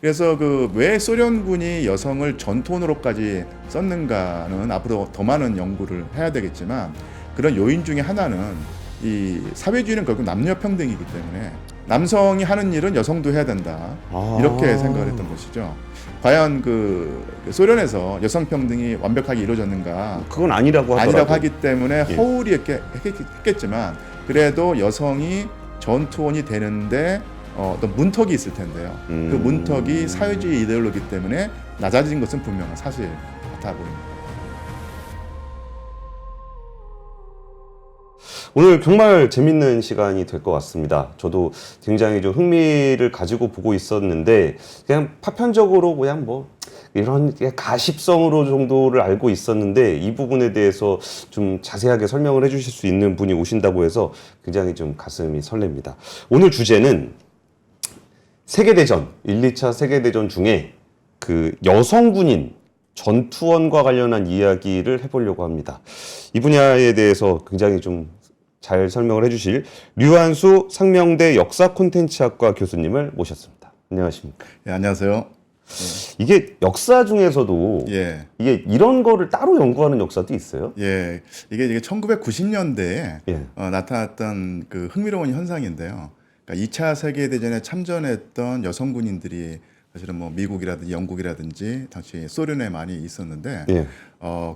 그래서 그 왜 소련군이 여성을 전투원으로까지 썼는가는 앞으로 더 많은 연구를 해야 되겠지만, 그런 요인 중에 하나는 이 사회주의는 결국 남녀 평등이기 때문에 남성이 하는 일은 여성도 해야 된다, 이렇게 생각을 했던 것이죠. 과연 그 소련에서 여성 평등이 완벽하게 이루어졌는가? 그건 아니라고 하더라고. 아니라고 하기 때문에 허울이 했겠지만, 그래도 여성이 전투원이 되는데 어떤 문턱이 있을 텐데요. 그 문턱이 사회주의 이데올로기 때문에 낮아진 것은 분명한 사실 같아 보입니다. 오늘 정말 재밌는 시간이 될 것 같습니다. 저도 굉장히 좀 흥미를 가지고 보고 있었는데, 그냥 파편적으로 그냥 뭐 이런 가십성으로 정도를 알고 있었는데, 이 부분에 대해서 좀 자세하게 설명을 해주실 수 있는 분이 오신다고 해서 굉장히 좀 가슴이 설렙니다. 오늘 주제는 세계대전, 1, 2차 세계대전 중에 그 여성 군인 전투원과 관련한 이야기를 해보려고 합니다. 이 분야에 대해서 굉장히 좀 잘 설명을 해주실 류한수 상명대 역사 콘텐츠학과 교수님을 모셨습니다. 안녕하십니까? 예, 안녕하세요. 이게 역사 중에서도 예, 이게 이런 거를 따로 연구하는 역사도 있어요? 예, 이게 1990년대에 예. 나타났던 그 흥미로운 현상인데요. 그러니까 2차 세계대전에 참전했던 여성 군인들이 사실은 뭐 미국이라든지 영국이라든지 당시 소련에 많이 있었는데, 예.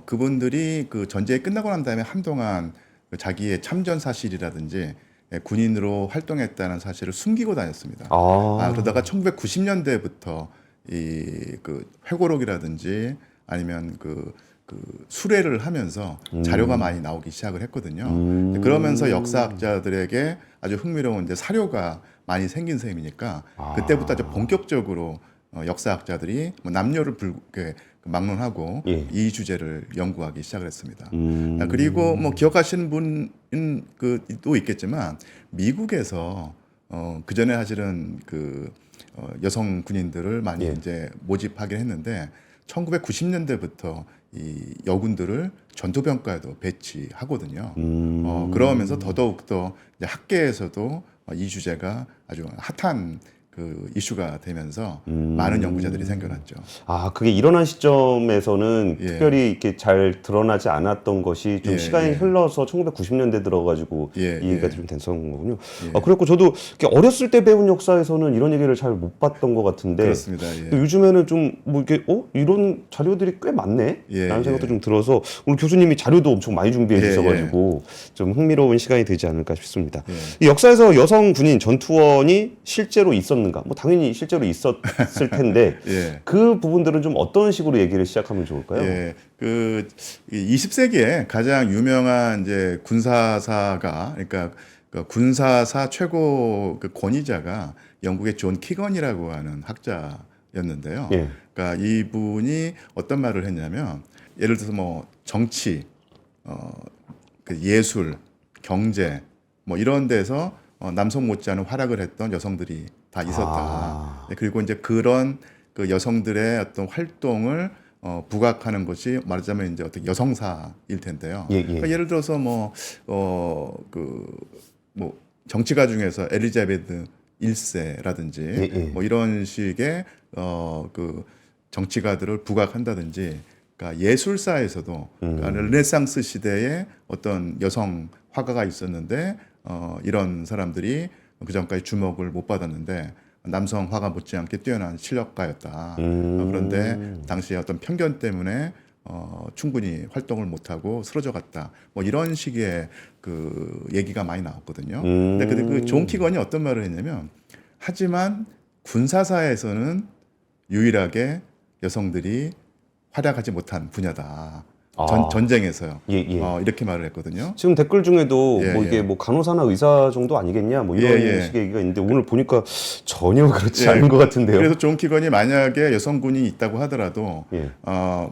그분들이 그 전쟁이 끝나고 난 다음에 한동안 그 자기의 참전 사실이라든지 군인으로 활동했다는 사실을 숨기고 다녔습니다. 그러다가 1990년대부터 이 그 회고록이라든지 아니면 그 수레를 하면서 자료가 많이 나오기 시작을 했거든요. 그러면서 역사학자들에게 아주 흥미로운 이제 사료가 많이 생긴 셈이니까, 그때부터 아주 본격적으로 역사학자들이 뭐 남녀를 막론하고 이 주제를 연구하기 시작을 했습니다. 그리고 뭐 기억하시는 분은 또 있겠지만, 미국에서 그 전에 사실은 여성 군인들을 많이 이제 모집하긴 했는데, 1990년대부터 이 여군들을 전투병과에도 배치하거든요. 그러면서 더더욱더 이제 학계에서도 이 주제가 아주 핫한 그 이슈가 되면서 많은 연구자들이 생겨났죠. 그게 일어난 시점에서는 특별히 이렇게 잘 드러나지 않았던 것이 좀 시간이 흘러서 1990년대 들어가지고 이 얘기가 좀 됐던 거군요. 그렇고 저도 이렇게 어렸을 때 배운 역사에서는 이런 얘기를 잘 못 봤던 것 같은데, 그렇습니다. 요즘에는 좀 뭐 이렇게 이런 자료들이 꽤 많네? 라는 생각도 좀 들어서 오늘 교수님이 자료도 엄청 많이 준비해 주셔가지고 좀 흥미로운 시간이 되지 않을까 싶습니다. 이 역사에서 여성 군인 전투원이 실제로 있었는가? 뭐 당연히 실제로 있었을 텐데 그 부분들은 좀 어떤 식으로 얘기를 시작하면 좋을까요? 그 20세기에 가장 유명한 이제 군사사가, 그러니까 그 군사사 최고 그 권위자가 영국의 존 키건이라고 하는 학자였는데요. 그러니까 이분이 어떤 말을 했냐면, 예를 들어서 뭐 정치, 그 예술, 경제 뭐 이런 데서 남성 못지않은 활약을 했던 여성들이 다 있었다. 그리고 이제 그런 그 여성들의 어떤 활동을 부각하는 것이 말하자면 이제 어떻게 여성사일 텐데요. 그러니까 예를 들어서 뭐 정치가 중에서 엘리자베트 1세라든지 뭐 이런 식의 그 정치가들을 부각한다든지, 그러니까 예술사에서도 그러니까 르네상스 시대에 어떤 여성 화가가 있었는데 이런 사람들이 그 전까지 주목을 못 받았는데 남성 화가 못지않게 뛰어난 실력가였다. 그런데 당시에 어떤 편견 때문에 충분히 활동을 못하고 쓰러져 갔다. 뭐 이런 식의 그 얘기가 많이 나왔거든요. 근데 그 존 키건이 어떤 말을 했냐면, 하지만 군사사에서는 유일하게 여성들이 활약하지 못한 분야다. 전쟁에서요. 이렇게 말을 했거든요. 지금 댓글 중에도 뭐 이게 뭐 간호사나 의사 정도 아니겠냐 뭐 이런 식의 얘기가 있는데, 오늘 보니까 전혀 그렇지 않은 것 같은데요. 그래서 존 키건이 만약에 여성군이 있다고 하더라도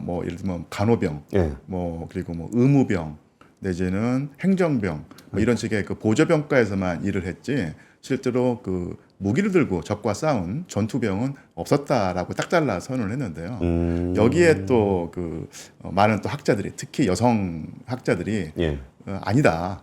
뭐 예를 들면 간호병, 뭐 그리고 뭐 의무병 내지는 행정병 뭐 이런 식의 그 보조병과에서만 일을 했지, 실제로 그 무기를 들고 적과 싸운 전투병은 없었다라고 딱 잘라 선언을 했는데요. 여기에 또 그 많은 또 학자들이, 특히 여성 학자들이 아니다,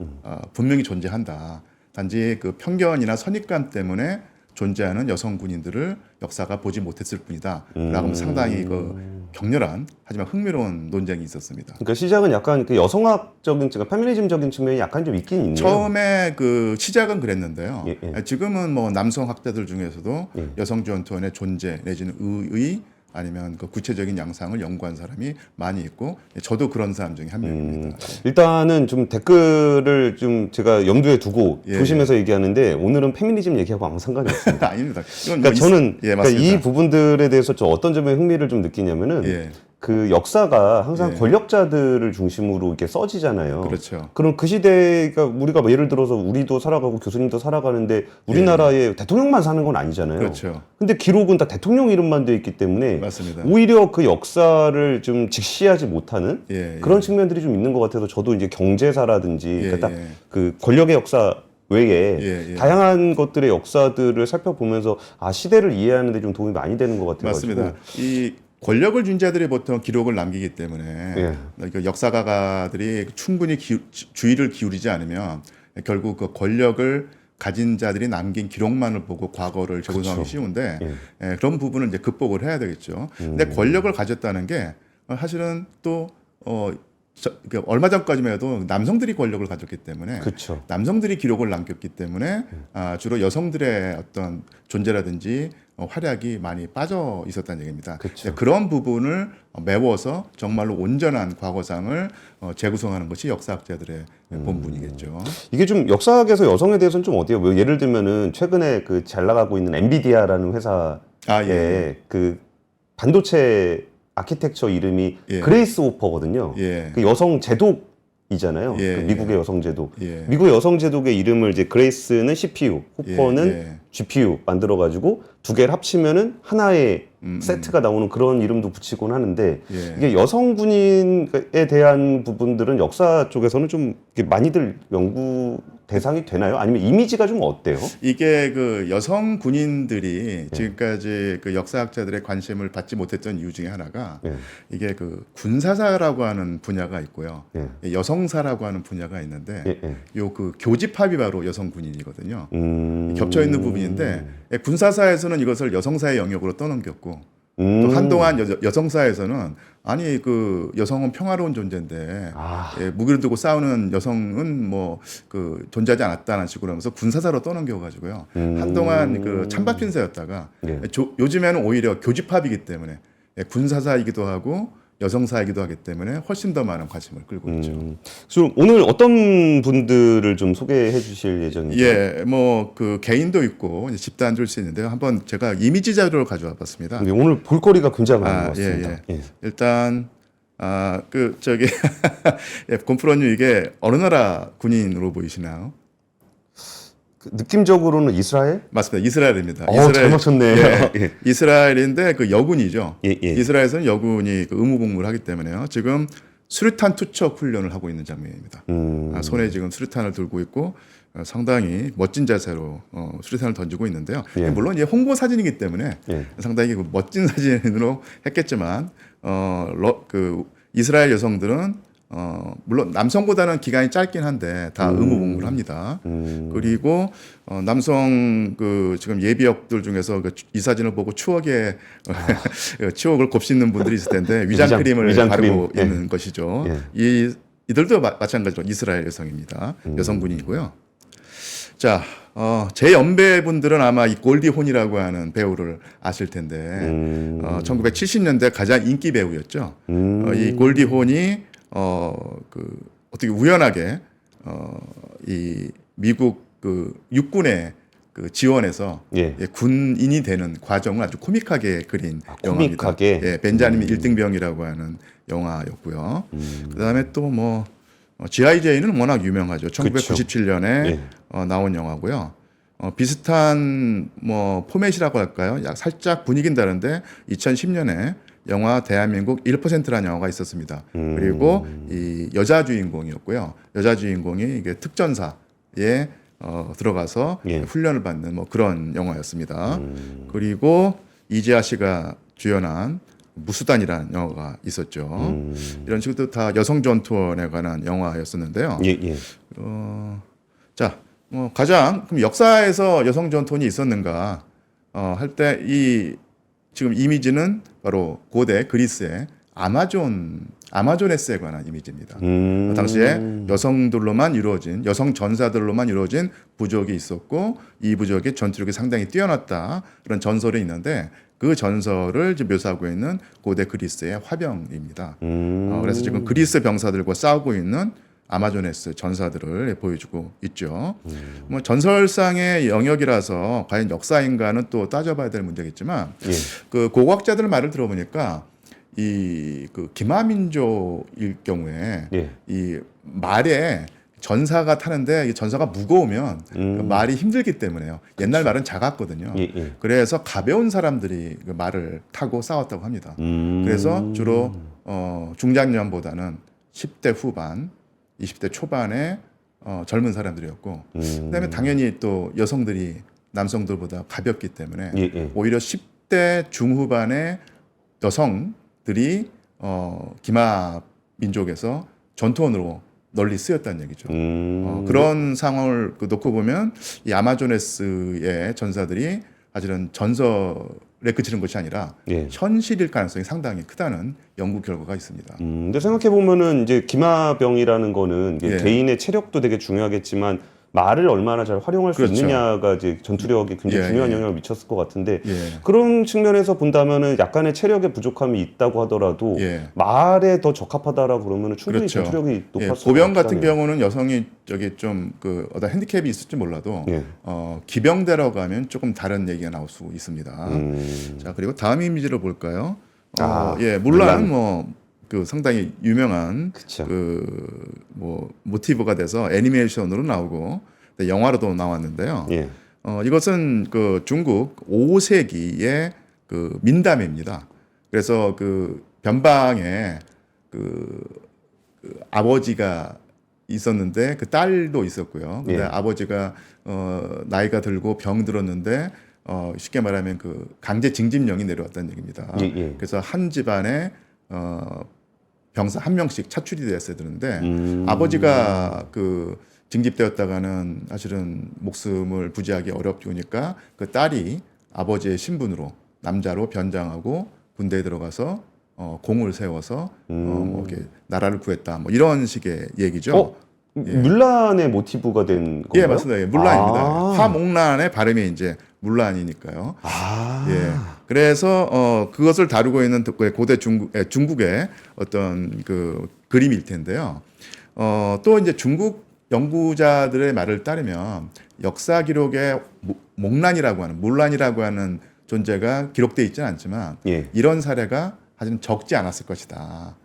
분명히 존재한다. 단지 그 편견이나 선입관 때문에 존재하는 여성 군인들을 역사가 보지 못했을 뿐이다. 라고 하면 상당히 그 격렬한 하지만 흥미로운 논쟁이 있었습니다. 그러니까 시작은 약간 그 여성학적인, 그러니까 페미니즘적인 측면이 약간 좀 있긴 있네요. 처음에 그 시작은 그랬는데요. 예, 예. 지금은 뭐 남성 학자들 중에서도 예. 여성 전투원의 존재 내지는 의의 아니면 그 구체적인 양상을 연구한 사람이 많이 있고 저도 그런 사람 중에 한 명입니다. 일단은 좀 댓글을 좀 제가 염두에 두고 예, 조심해서 얘기하는데 오늘은 페미니즘 얘기하고 아무 상관이 없습니다. 아닙니다. 이건 그러니까 뭐 저는 예, 그러니까 맞습니다. 이 부분들에 대해서 저 어떤 점에 흥미를 좀 느끼냐면은 예. 그 역사가 항상 예. 권력자들을 중심으로 이렇게 써지잖아요. 그렇죠. 그럼 그 시대가 우리가 뭐 예를 들어서 우리도 살아가고 교수님도 살아가는데 우리나라에 대통령만 사는 건 아니잖아요. 그렇죠. 근데 기록은 다 대통령 이름만 돼 있기 때문에 맞습니다. 오히려 그 역사를 좀 직시하지 못하는 예, 그런 측면들이 좀 있는 것 같아서 저도 이제 경제사라든지 예, 그러니까 딱 예. 그 권력의 역사 외에 예, 예. 다양한 것들의 역사들을 살펴보면서 아 시대를 이해하는 데 좀 도움이 많이 되는 것 같아요. 맞습니다. 이 권력을 쥔 자들이 보통 기록을 남기기 때문에 예. 그 역사가들이 충분히 주의를 기울이지 않으면 결국 그 권력을 가진 자들이 남긴 기록만을 보고 과거를 재구성하기 그쵸. 쉬운데 예. 그런 부분을 이제 극복을 해야 되겠죠. 근데 권력을 가졌다는 게 사실은 또 얼마 전까지만 해도 남성들이 권력을 가졌기 때문에 그렇죠. 남성들이 기록을 남겼기 때문에 주로 여성들의 어떤 존재라든지 활약이 많이 빠져 있었다는 얘기입니다. 그쵸. 그런 부분을 메워서 정말로 온전한 과거상을 재구성하는 것이 역사학자들의 본분이겠죠. 이게 좀 역사학에서 여성에 대해서는 좀 어때요? 뭐 예를 들면은 최근에 그 잘 나가고 있는 엔비디아라는 회사에 예. 그 반도체 아키텍처 이름이 예. 그레이스 호퍼거든요. 예. 그 여성 제독이잖아요. 예, 그 미국의 여성 제독. 예. 미국의 여성 제독의 이름을 이제 그레이스는 CPU, 호퍼는 예. GPU 만들어 가지고 두 개를 합치면은 하나의 세트가 나오는 그런 이름도 붙이곤 하는데 예. 이게 여성 군인에 대한 부분들은 역사 쪽에서는 좀 이렇게 많이들 연구 대상이 되나요? 아니면 이미지가 좀 어때요? 이게 그 여성 군인들이 예. 지금까지 그 역사학자들의 관심을 받지 못했던 이유 중에 하나가 예. 이게 그 군사사라고 하는 분야가 있고요. 예. 여성사라고 하는 분야가 있는데 예, 예. 요 그 교집합이 바로 여성 군인이거든요. 음. 겹쳐 있는 부분인데 군사사에서는 이것을 여성사의 영역으로 떠넘겼고 음. 또 한동안 여성사에서는 아니 그 여성은 평화로운 존재인데 아. 무기를 들고 싸우는 여성은 뭐 그 존재하지 않았다는 식으로 하면서 군사사로 떠넘겨 가지고요. 한동안 그 찬밥 신세였다가 예. 요즘에는 오히려 교집합이기 때문에 군사사이기도 하고 여성사이기도 하기 때문에 훨씬 더 많은 관심을 끌고 있죠. 그럼 오늘 어떤 분들을 좀 소개해 주실 예정이세요? 예, 뭐 그 개인도 있고 이제 집단도 수 있는데요. 한번 제가 이미지 자료를 가져와 봤습니다. 네, 오늘 볼거리가 굉장히 많은 것 같습니다. 예. 일단 그 저기 예, 곰프로님 이게 어느 나라 군인으로 보이시나요? 그 느낌적으로는 이스라엘? 맞습니다. 이스라엘입니다. 잘 맞췄네. 예, 예. 이스라엘인데 그 여군이죠. 예, 예. 이스라엘에서는 여군이 그 의무 복무를 하기 때문에요. 지금 수류탄 투척 훈련을 하고 있는 장면입니다. 손에 지금 수류탄을 들고 있고 상당히 멋진 자세로 수류탄을 던지고 있는데요. 예. 물론 이게 홍보 사진이기 때문에 예. 상당히 그 멋진 사진으로 했겠지만 그 이스라엘 여성들은 물론 남성보다는 기간이 짧긴 한데 다 의무 복무를 합니다. 그리고 남성 그 지금 예비역들 중에서 이 사진을 보고 추억의 추억을 곱씹는 분들이 있을 텐데 위장 크림을 위장 바르고 크림. 있는 것이죠. 예. 이들도 마찬가지로 이스라엘 여성입니다. 여성군이고요. 자, 제 연배 분들은 아마 이 골디 혼이라고 하는 배우를 아실 텐데 1970년대 가장 인기 배우였죠. 이 골디 혼이 어떻게 우연하게 이 미국 그 육군의 그 지원해서 예. 군인이 되는 과정을 아주 코믹하게 그린 영화입니다. 코믹하게? 예, 벤자민 일등병이라고 하는 영화였고요. 그다음에 또 뭐 G.I. 제이는 워낙 유명하죠. 1997년에 예. 나온 영화고요. 비슷한 뭐 포맷이라고 할까요? 살짝 분위기는 다른데 2010년에 영화 대한민국 1%라는 영화가 있었습니다. 그리고 이 여자 주인공이었고요. 여자 주인공이 이게 특전사에 들어가서 예. 훈련을 받는 뭐 그런 영화였습니다. 그리고 이재하 씨가 주연한 무수단이라는 영화가 있었죠. 이런 식으로 다 여성 전투원에 관한 영화였었는데요. 예, 예. 자, 가장 그럼 역사에서 여성 전통이 있었는가 할 때 이 지금 이미지는 바로 고대 그리스의 아마존에스에 관한 이미지입니다. 당시에 여성들로만 이루어진 여성 전사들로만 이루어진 부족이 있었고 이 부족의 전투력이 상당히 뛰어났다 그런 전설이 있는데 그 전설을 지금 묘사하고 있는 고대 그리스의 화병입니다. 그래서 지금 그리스 병사들과 싸우고 있는 아마존에스 전사들을 보여주고 있죠. 뭐 전설상의 영역이라서 과연 역사인가는 또 따져봐야 될 문제겠지만 예. 그 고고학자들 말을 들어보니까 이 그 기마민족일 경우에 예. 이 말에 전사가 타는데 이 전사가 무거우면 그 말이 힘들기 때문에요. 옛날 말은 작았거든요. 예, 예. 그래서 가벼운 사람들이 그 말을 타고 싸웠다고 합니다. 그래서 주로 중장년보다는 10대 후반, 20대 초반의 젊은 사람들이었고, 그다음에 당연히 또 여성들이 남성들보다 가볍기 때문에 예, 예. 오히려 10대 중후반의 여성들이 기마 민족에서 전투원으로 널리 쓰였다는 얘기죠. 그런 상황을 놓고 보면 이 아마존에스의 전사들이 사실은 전설에 그치는 것이 아니라 예. 현실일 가능성이 상당히 크다는 연구 결과가 있습니다. 근데 생각해 보면은 이제 기마병이라는 거는 이게 예. 개인의 체력도 되게 중요하겠지만 말을 얼마나 잘 활용할 수 그렇죠. 있느냐가 이제 전투력에 굉장히 예, 중요한 예. 영향을 미쳤을 것 같은데 예. 그런 측면에서 본다면은 약간의 체력의 부족함이 있다고 하더라도 예. 말에 더 적합하다라고 그러면은 충분히 그렇죠. 전투력이 예, 높았을 고병 것 같은 같다네요. 경우는 여성이 저기 좀 그 어떤 핸디캡이 있을지 몰라도 예. 기병대로 가면 조금 다른 얘기가 나올 수 있습니다. 자 그리고 다음 이미지를 볼까요? 예, 물란 뭐 그 상당히 유명한 그쵸. 그 뭐 모티브가 돼서 애니메이션으로 나오고 영화로도 나왔는데요. 예. 이것은 그 중국 5세기의 그 민담회입니다. 그래서 그 변방에 그 아버지가 있었는데 그 딸도 있었고요. 근데 예. 아버지가 나이가 들고 병 들었는데 쉽게 말하면 그 강제 징집령이 내려왔다는 얘기입니다. 예, 예. 그래서 한 집안에 병사 한 명씩 차출이 되었어야 되는데 아버지가 그 징집되었다가는 사실은 목숨을 부지하기 어렵으니까 그 딸이 아버지의 신분으로 남자로 변장하고 군대에 들어가서 공을 세워서 뭐 이렇게 나라를 구했다 뭐 이런 식의 얘기죠. 물란의 모티브가 된 건가요? 예, 맞습니다. 예, 물란입니다. 아. 화목란의 발음이 이제 물란이니까요. 아. 예. 그래서 그것을 다루고 있는 고대 중국의 어떤 그 그림일 텐데요. 또 이제 중국 연구자들의 말을 따르면 역사 기록에 물란이라고 하는 존재가 기록되어 있지는 않지만 예. 이런 사례가 사실은 적지 않았을 것이다.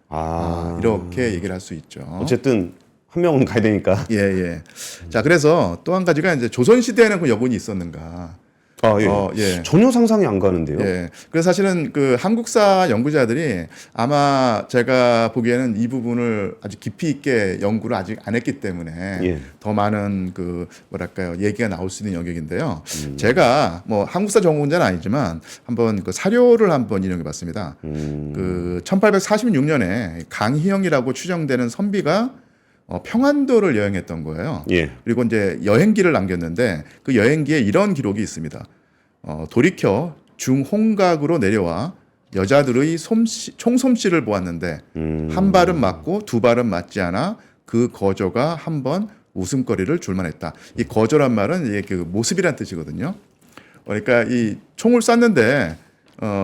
이렇게 얘기를 할 수 있죠. 어쨌든 한 명은 가야 되니까. 예, 예. 자, 그래서 또 한 가지가 이제 조선 시대에는 그 여군이 있었는가? 예. 예. 전혀 상상이 안 가는데요. 예. 그래서 사실은 그 한국사 연구자들이 아마 제가 보기에는 이 부분을 아주 깊이 있게 연구를 아직 안 했기 때문에 예. 더 많은 그 뭐랄까요 얘기가 나올 수 있는 영역인데요. 제가 뭐 한국사 전공자는 아니지만 한번 그 사료를 한번 인용해 봤습니다. 그 1846년에 강희영이라고 추정되는 선비가 평안도를 여행했던 거예요. 예. 그리고 이제 여행기를 남겼는데 그 여행기에 이런 기록이 있습니다. 돌이켜 중홍각으로 내려와 여자들의 총솜씨를 보았는데 한 발은 맞고 두 발은 맞지 않아 그 거저가 한 번 웃음거리를 줄만했다. 이 거저란 말은 이게 그 모습이란 뜻이거든요. 그러니까 이 총을 쐈는데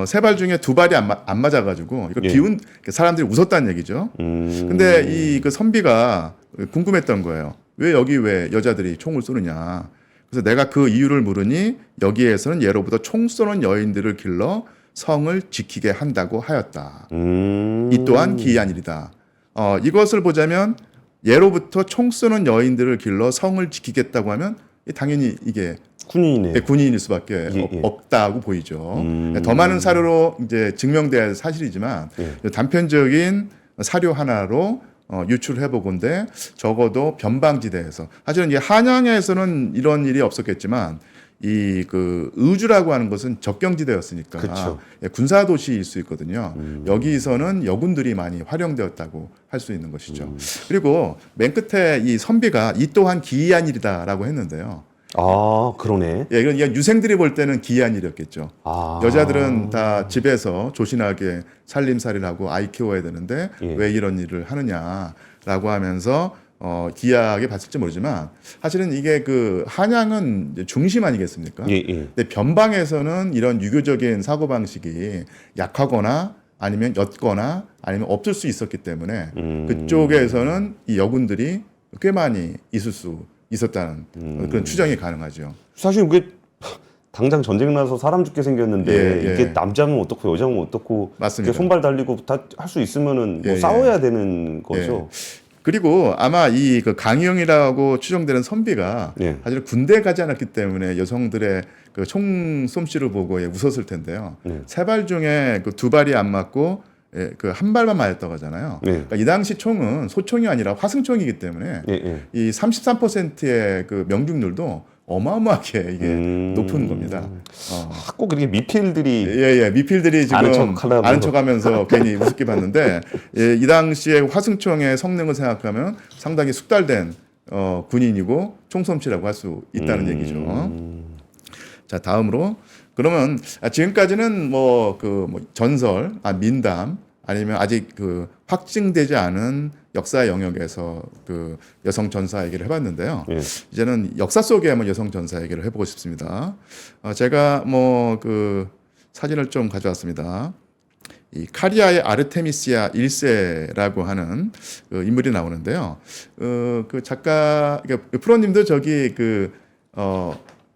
세 발 중에 두 발이 안 맞아가지고 이거 예. 비운 사람들이 웃었다는 얘기죠. 근데 이 그 선비가 궁금했던 거예요. 왜 여자들이 총을 쏘느냐. 그래서 내가 그 이유를 물으니 여기에서는 예로부터 총 쏘는 여인들을 길러 성을 지키게 한다고 하였다. 이 또한 기이한 일이다. 이것을 보자면 예로부터 총 쏘는 여인들을 길러 성을 지키겠다고 하면 당연히 이게 군인이네. 군인일 수밖에 예. 없다고 보이죠. 더 많은 사료로 이제 증명돼야 할 사실이지만 단편적인 사료 하나로 유출해 보건데 적어도 변방지대에서 사실은 이 한양에서는 이런 일이 없었겠지만 이 그 의주라고 하는 것은 적경지대였으니까 그쵸. 예, 군사 도시일 수 있거든요. 여기서는 여군들이 많이 활용되었다고 할 수 있는 것이죠. 그리고 맨 끝에 이 선비가 이 또한 기이한 일이다라고 했는데요. 아, 그러네. 예, 이건 유생들이 볼 때는 기이한 일이었겠죠. 아. 여자들은 다 집에서 조신하게 살림살이를 하고 아이 키워야 되는데 예. 왜 이런 일을 하느냐라고 하면서 기이하게 봤을지 모르지만 사실은 이게 그 한양은 이제 중심 아니겠습니까? 예, 예. 근데 변방에서는 이런 유교적인 사고 방식이 약하거나 아니면 옅거나 아니면 없을 수 있었기 때문에 그쪽에서는 이 여군들이 꽤 많이 있을 수 있었다는 그런 추정이 가능하죠. 사실 그게 당장 전쟁 나서 사람 죽게 생겼는데 예, 예. 이게 남자면 어떻고 여자면 어떻고 맞습니다. 이렇게 손발 달리고 다 할 수 있으면은 뭐 예, 예. 싸워야 되는 거죠. 그리고 아마 이 그 강희영이라고 추정되는 선비가 예. 사실 군대에 가지 않았기 때문에 여성들의 그 총 솜씨를 보고 예, 웃었을 텐데요. 네. 세 발 중에 그 두 발이 안 맞고 예, 그 한 발만 맞았다고 하잖아요. 네. 그러니까 이 당시 총은 소총이 아니라 화승총이기 때문에 예, 예. 이 33%의 그 명중률도 어마어마하게 이게 높은 겁니다. 꼭 이렇게 미필들이 예. 미필들이 지금 아는 척하면서 괜히 우습게 봤는데 예, 이 당시에 화승총의 성능을 생각하면 상당히 숙달된 군인이고 총솜씨라고 할 수 있다는 얘기죠. 자, 다음으로 그러면 지금까지는 뭐 전설, 민담 아니면 아직 그 확증되지 않은 역사 영역에서 그 여성 전사 얘기를 해봤는데요. 예. 이제는 역사 속에 한번 여성 전사 얘기를 해보고 싶습니다. 제가 뭐 그 사진을 좀 가져왔습니다. 이 카리아의 아르테미시아 1세라고 하는 그 인물이 나오는데요. 그 작가, 그러니까 프로님도 저기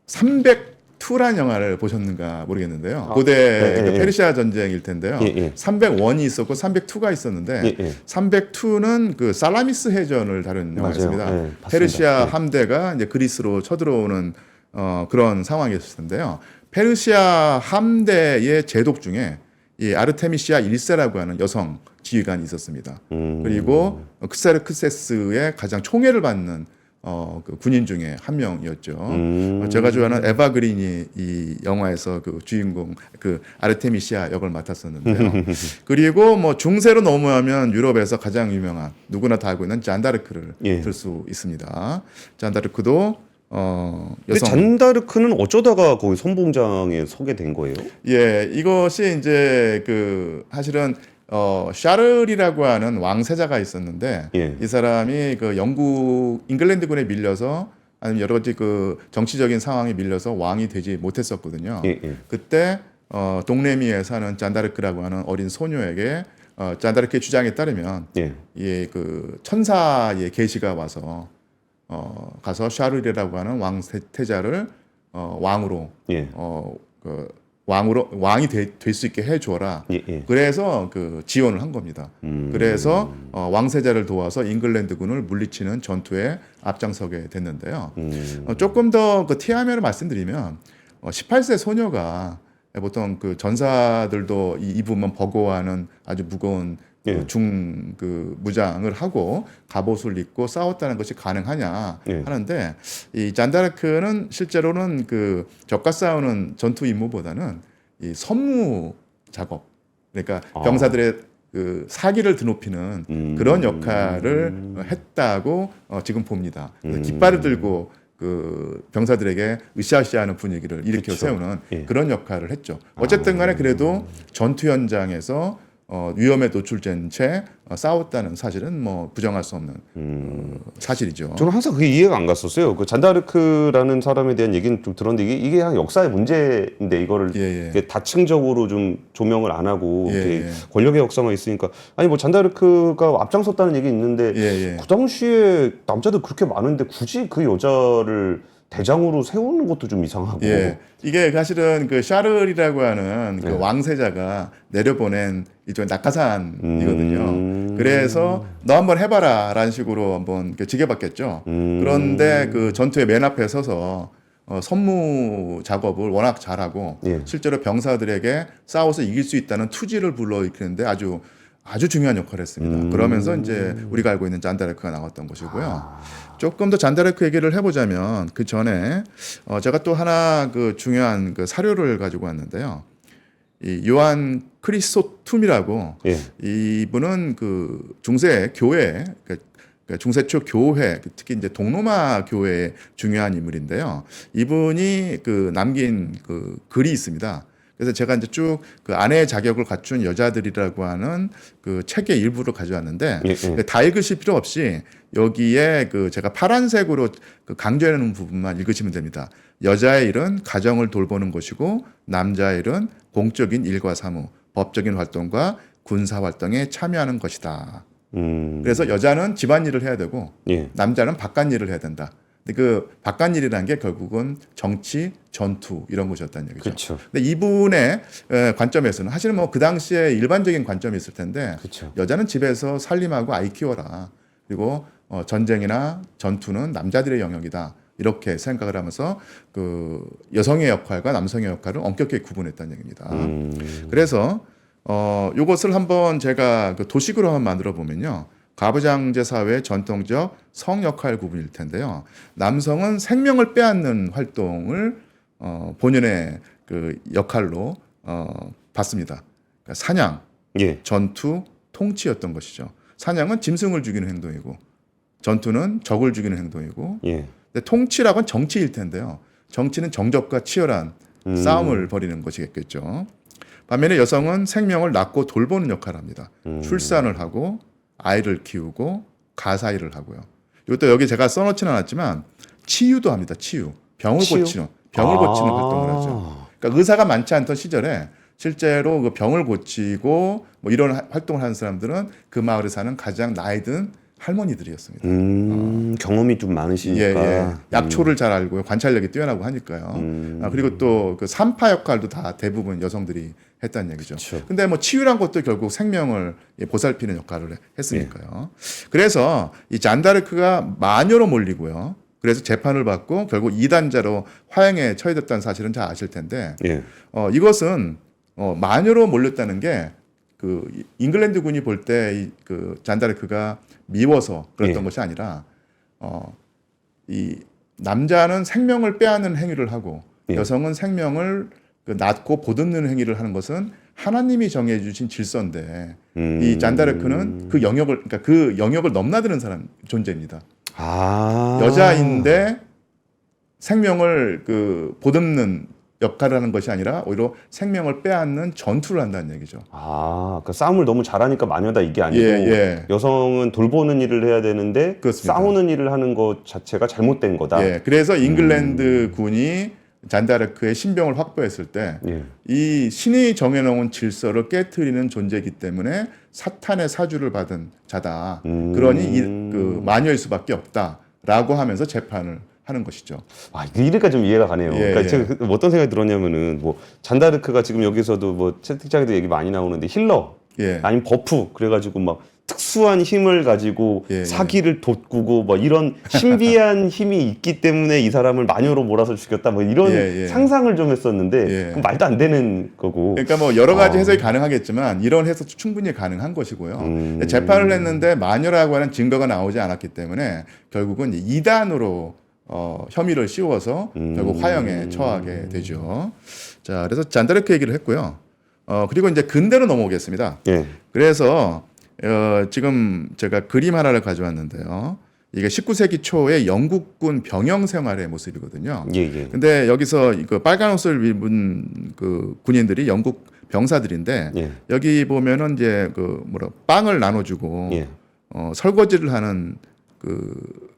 302란 영화를 보셨는가 모르겠는데요. 고대 그 페르시아 전쟁일 텐데요. 301이 있었고 302가 있었는데 302는 그 살라미스 해전을 다룬 영화였습니다. 맞아요. 페르시아 함대가 이제 그리스로 쳐들어오는 그런 상황이었을 텐데요. 페르시아 함대의 제독 중에 이 아르테미시아 1세라고 하는 여성 지휘관이 있었습니다. 그리고 크세르크세스의 가장 총애를 받는 그 군인 중에 한 명이었죠. 제가 좋아하는 에바 그린이 이 영화에서 그 주인공 그 아르테미시아 역을 맡았었는데요. 그리고 뭐 중세로 넘어가면 유럽에서 가장 유명한 누구나 다 알고 있는 잔다르크를 들 수 있습니다. 잔다르크도 근데 잔다르크는 어쩌다가 거기 선봉장에 서게 된 거예요? 예, 이것이 이제 그 사실은 샤를이라고 하는 왕세자가 있었는데 이 사람이 그 영국 잉글랜드군에 밀려서 아니면 여러 가지 그 정치적인 상황에 밀려서 왕이 되지 못했었거든요. 그때 동레미에 사는 잔다르크라고 하는 어린 소녀에게 잔다르크의 주장에 따르면 그 천사의 계시가 와서 가서 샤를이라고 하는 왕태자를 왕으로 왕이 될 수 있게 해줘라. 그래서 그 지원을 한 겁니다. 그래서 왕세자를 도와서 잉글랜드군을 물리치는 전투에 앞장서게 됐는데요. 조금 더 그 티하면을 말씀드리면 18세 소녀가 보통 그 전사들도 입으면 버거워하는 아주 무거운 그 무장을 하고 갑옷을 입고 싸웠다는 것이 가능하냐 하는데 이 잔다르크는 실제로는 그 적과 싸우는 전투 임무보다는 이 선무 작업, 그러니까 병사들의 그 사기를 드높이는 그런 역할을 했다고 지금 봅니다. 깃발을 들고 그 병사들에게 으쌰으쌰하는 분위기를 일으켜 세우는 그런 역할을 했죠. 어쨌든 간에 그래도 전투 현장에서 위험에 노출된 채 싸웠다는 사실은 뭐 부정할 수 없는 사실이죠. 저는 항상 그게 이해가 안 갔었어요. 그 잔다르크라는 사람에 대한 얘기는 좀 들었는데 이게 그냥 역사의 문제인데 이거를 이렇게 다층적으로 좀 조명을 안 하고 이렇게 권력의 역사만 있으니까 아니 뭐 잔다르크가 앞장섰다는 얘기 있는데 그 당시에 남자들 그렇게 많은데 굳이 그 여자를 대장으로 세우는 것도 좀 이상하고. 이게 사실은 그 샤를이라고 하는 그 왕세자가 내려보낸 일종의 낙하산이거든요. 그래서 너 한번 해봐라라는 식으로 한번 지게받겠죠. 그런데 그 전투의 맨 앞에 서서 선무 작업을 워낙 잘하고 실제로 병사들에게 싸워서 이길 수 있다는 투지를 불러일으키는데 아주 아주 중요한 역할을 했습니다. 그러면서 이제 우리가 알고 있는 잔다르크가 나왔던 것이고요. 조금 더 잔다르크 얘기를 해보자면 그 전에 제가 또 하나 그 중요한 그 사료를 가지고 왔는데요. 이 요한 크리소툼이라고 예. 이분은 그 중세 교회 중세 초 교회 특히 이제 동로마 교회의 중요한 인물인데요. 이분이 그 남긴 그 글이 있습니다. 그래서 제가 이제 쭉 그 아내의 자격을 갖춘 여자들이라고 하는 그 책의 일부를 가져왔는데 다 읽으실 필요 없이 여기에 그 제가 파란색으로 그 강조해 놓은 부분만 읽으시면 됩니다. 여자의 일은 가정을 돌보는 것이고 남자의 일은 공적인 일과 사무, 법적인 활동과 군사 활동에 참여하는 것이다. 그래서 여자는 집안일을 해야 되고 남자는 바깥일을 해야 된다. 근데 그 바깥일이라는 게 결국은 정치, 전투 이런 것이었다는 얘기죠. 그렇죠. 근데 이분의 관점에서는 사실은 뭐 그 당시에 일반적인 관점이 있을 텐데 그렇죠. 여자는 집에서 살림하고 아이 키워라. 그리고 전쟁이나 전투는 남자들의 영역이다. 이렇게 생각을 하면서 그 여성의 역할과 남성의 역할을 엄격하게 구분했다는 얘기입니다. 그래서 이것을 한번 제가 그 도식으로 한번 만들어 보면요. 가부장제 사회의 전통적 성 역할 구분일 텐데요. 남성은 생명을 빼앗는 활동을 본연의 그 역할로 봤습니다. 그러니까 사냥, 전투, 통치였던 것이죠. 사냥은 짐승을 죽이는 행동이고, 전투는 적을 죽이는 행동이고, 근데 통치라고는 정치일 텐데요. 정치는 정적과 치열한 싸움을 벌이는 것이겠죠. 반면에 여성은 생명을 낳고 돌보는 역할을 합니다. 출산을 하고 아이를 키우고 가사일을 하고요. 이것도 여기 제가 써놓지는 않았지만 치유도 합니다. 치유. 병을 고치는 활동을 하죠. 그러니까 의사가 많지 않던 시절에 실제로 그 병을 고치고 뭐 이런 활동을 하는 사람들은 그 마을에 사는 가장 나이 든 할머니들이었습니다. 경험이 좀 많으시니까. 약초를 잘 알고요. 관찰력이 뛰어나고 하니까요. 그리고 또 그 산파 역할도 다 대부분 여성들이 했다는 얘기죠. 그쵸. 근데 뭐 치유란 것도 결국 생명을 보살피는 역할을 했으니까요. 그래서 이 잔다르크가 마녀로 몰리고요. 그래서 재판을 받고 결국 이단자로 화형에 처해졌다는 사실은 잘 아실 텐데 이것은 마녀로 몰렸다는 게 그 잉글랜드 군이 볼 때 그 잔다르크가 미워서 그랬던 것이 아니라 이 남자는 생명을 빼앗는 행위를 하고 여성은 생명을 그 낳고 보듬는 행위를 하는 것은 하나님이 정해 주신 질서인데 이 잔다르크는 그 영역을 넘나드는 사람 존재입니다. 여자인데 생명을 그 보듬는 역할을 하는 것이 아니라 오히려 생명을 빼앗는 전투를 한다는 얘기죠. 그러니까 싸움을 너무 잘하니까 마녀다 이게 아니고 여성은 돌보는 일을 해야 되는데 그렇습니다. 싸우는 일을 하는 것 자체가 잘못된 거다. 그래서 잉글랜드 군이 잔다르크의 신병을 확보했을 때 이 신이 정해놓은 질서를 깨트리는 존재이기 때문에 사탄의 사주를 받은 자다. 그러니 그 마녀일 수밖에 없다라고 하면서 재판을 하는 것이죠. 이래가 좀 이해가 가네요. 그러니까 제가 어떤 생각이 들었냐면은 뭐 잔다르크가 지금 여기서도 뭐 채팅창에도 얘기 많이 나오는데 힐러 아니면 버프 그래가지고 막 특수한 힘을 가지고 사기를 돋구고 뭐 이런 신비한 힘이 있기 때문에 이 사람을 마녀로 몰아서 죽였다 뭐 이런 상상을 좀 했었는데 그럼 말도 안 되는 거고. 그러니까 뭐 여러 가지 해석이 가능하겠지만 이런 해석도 충분히 가능한 것이고요. 재판을 했는데 마녀라고 하는 증거가 나오지 않았기 때문에 결국은 이단으로 혐의를 씌워서 결국 화형에 처하게 되죠. 자, 그래서 잔다르크 얘기를 했고요. 그리고 이제 근대로 넘어오겠습니다. 그래서 지금 제가 그림 하나를 가져왔는데요. 이게 19세기 초의 영국군 병영 생활의 모습이거든요. 근데 여기서 그 빨간 옷을 입은 그 군인들이 영국 병사들인데 여기 보면은 이제 그 빵을 나눠주고 설거지를 하는 그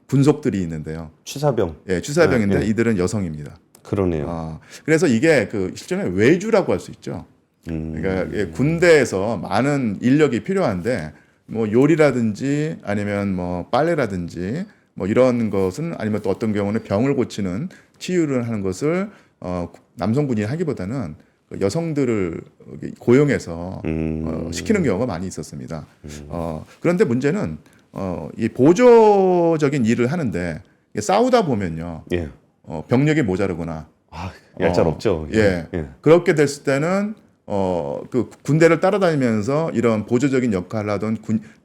군속들이 있는데요. 취사병. 취사병인데 이들은 여성입니다. 그러네요. 그래서 이게 그 실제로 외주라고 할 수 있죠. 그러니까 군대에서 많은 인력이 필요한데 뭐 요리라든지 아니면 뭐 빨래라든지 뭐 이런 것은 아니면 또 어떤 경우는 병을 고치는 치유를 하는 것을 남성군이 하기보다는 여성들을 고용해서 시키는 경우가 많이 있었습니다. 그런데 문제는 이 보조적인 일을 하는데 싸우다 보면요 병력이 모자르거나 얄짤없죠. 그렇게 됐을 때는 그 군대를 따라다니면서 이런 보조적인 역할을 하던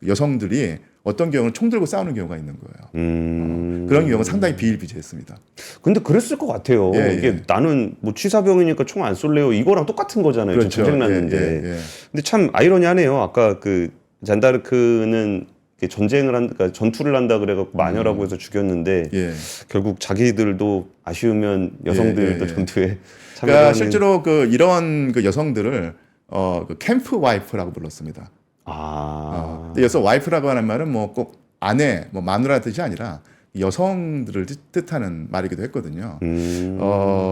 여성들이 어떤 경우는 총 들고 싸우는 경우가 있는 거예요. 그런 경우가 상당히 비일비재했습니다. 근데 그랬을 것 같아요. 예, 이게 예. 나는 뭐 취사병이니까 총 안 쏠래요. 이거랑 똑같은 거잖아요. 그렇죠. 전쟁 났는데. 예, 예, 예. 근데 참 아이러니하네요. 아까 그 잔다르크는 그러니까 전투를 한다 그래갖고 마녀라고 해서 죽였는데 예. 결국 자기들도 아쉬우면 여성들도 예, 예. 전투에 그러니까 참여하는. 실제로 이런 여성들을 그 캠프 와이프라고 불렀습니다. 근데 여기서 와이프라고 하는 말은 뭐 꼭 아내, 뭐 마누라 뜻이 아니라 여성들을 뜻하는 말이기도 했거든요.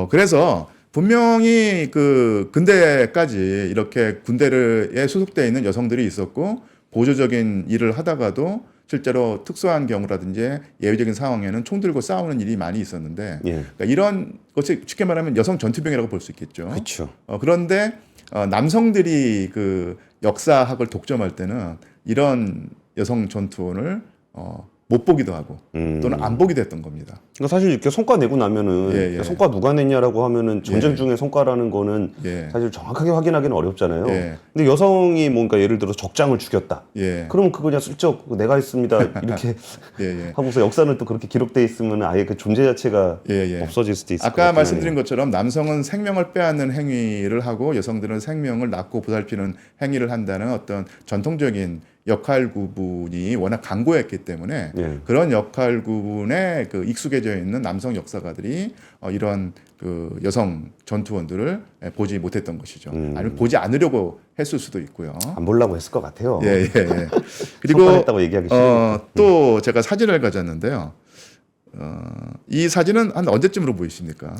그래서 분명히 그 근대까지 이렇게 군대에 소속되어 있는 여성들이 있었고 보조적인 일을 하다가도 실제로 특수한 경우라든지 예외적인 상황에는 총 들고 싸우는 일이 많이 있었는데 예. 그러니까 이런 것이 쉽게 말하면 여성 전투병이라고 볼 수 있겠죠. 그렇죠. 그런데 남성들이 그 역사학을 독점할 때는 이런 여성 전투원을 못 보기도 하고 또는 안 보기도 했던 겁니다. 그러니까 사실 이렇게 성과 내고 나면은 예, 예. 성과 누가 냈냐라고 하면은 전쟁 예. 중에 성과라는 거는 예. 사실 정확하게 확인하기는 어렵잖아요. 예. 근데 여성이 뭔가 예를 들어 적장을 죽였다. 예. 그러면 그거 그냥 슬쩍 내가 했습니다 이렇게 예, 예. 하고서 역사는 또 그렇게 기록돼 있으면 아예 그 존재 자체가 예, 예. 없어질 수도 있을 것 아까 같긴 말씀드린 하네요. 것처럼 남성은 생명을 빼앗는 행위를 하고 여성들은 생명을 낳고 보살피는 행위를 한다는 어떤 전통적인 역할 구분이 워낙 강고했기 때문에 예. 그런 역할 구분에 그 익숙해져 있는 남성 역사가들이 이런 그 여성 전투원들을 보지 못했던 것이죠. 아니면 보지 않으려고 했을 수도 있고요. 안 보려고 했을 것 같아요. 예, 예, 예. 그리고 성과냈다고 얘기하기 싫으니까. 또 제가 사진을 가졌는데요. 이 사진은 한 언제쯤으로 보이십니까?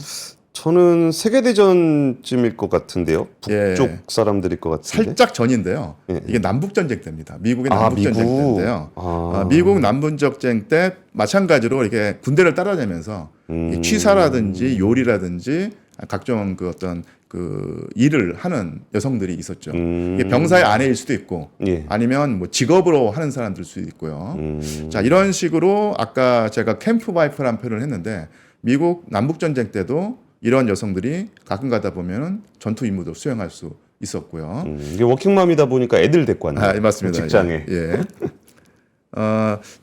저는 세계대전쯤일 것 같은데요. 북쪽 예. 사람들일 것 같은데. 살짝 전인데요. 예. 이게 남북전쟁 때입니다. 미국의 아, 남북전쟁 미국. 때인데요. 아. 미국 남북전쟁 때 마찬가지로 이렇게 군대를 따라다니면서 이 취사라든지 요리라든지 각종 그 어떤 그 일을 하는 여성들이 있었죠. 이게 병사의 아내일 수도 있고 예. 아니면 뭐 직업으로 하는 사람들 수도 있고요. 자, 이런 식으로 아까 제가 캠프 와이프라는 표현을 했는데 미국 남북전쟁 때도 이런 여성들이 가끔 가다 보면 전투 임무도 수행할 수 있었고요. 이게 워킹맘이다 보니까 애들 데리고 왔네요. 예, 맞습니다. 직장에. 예.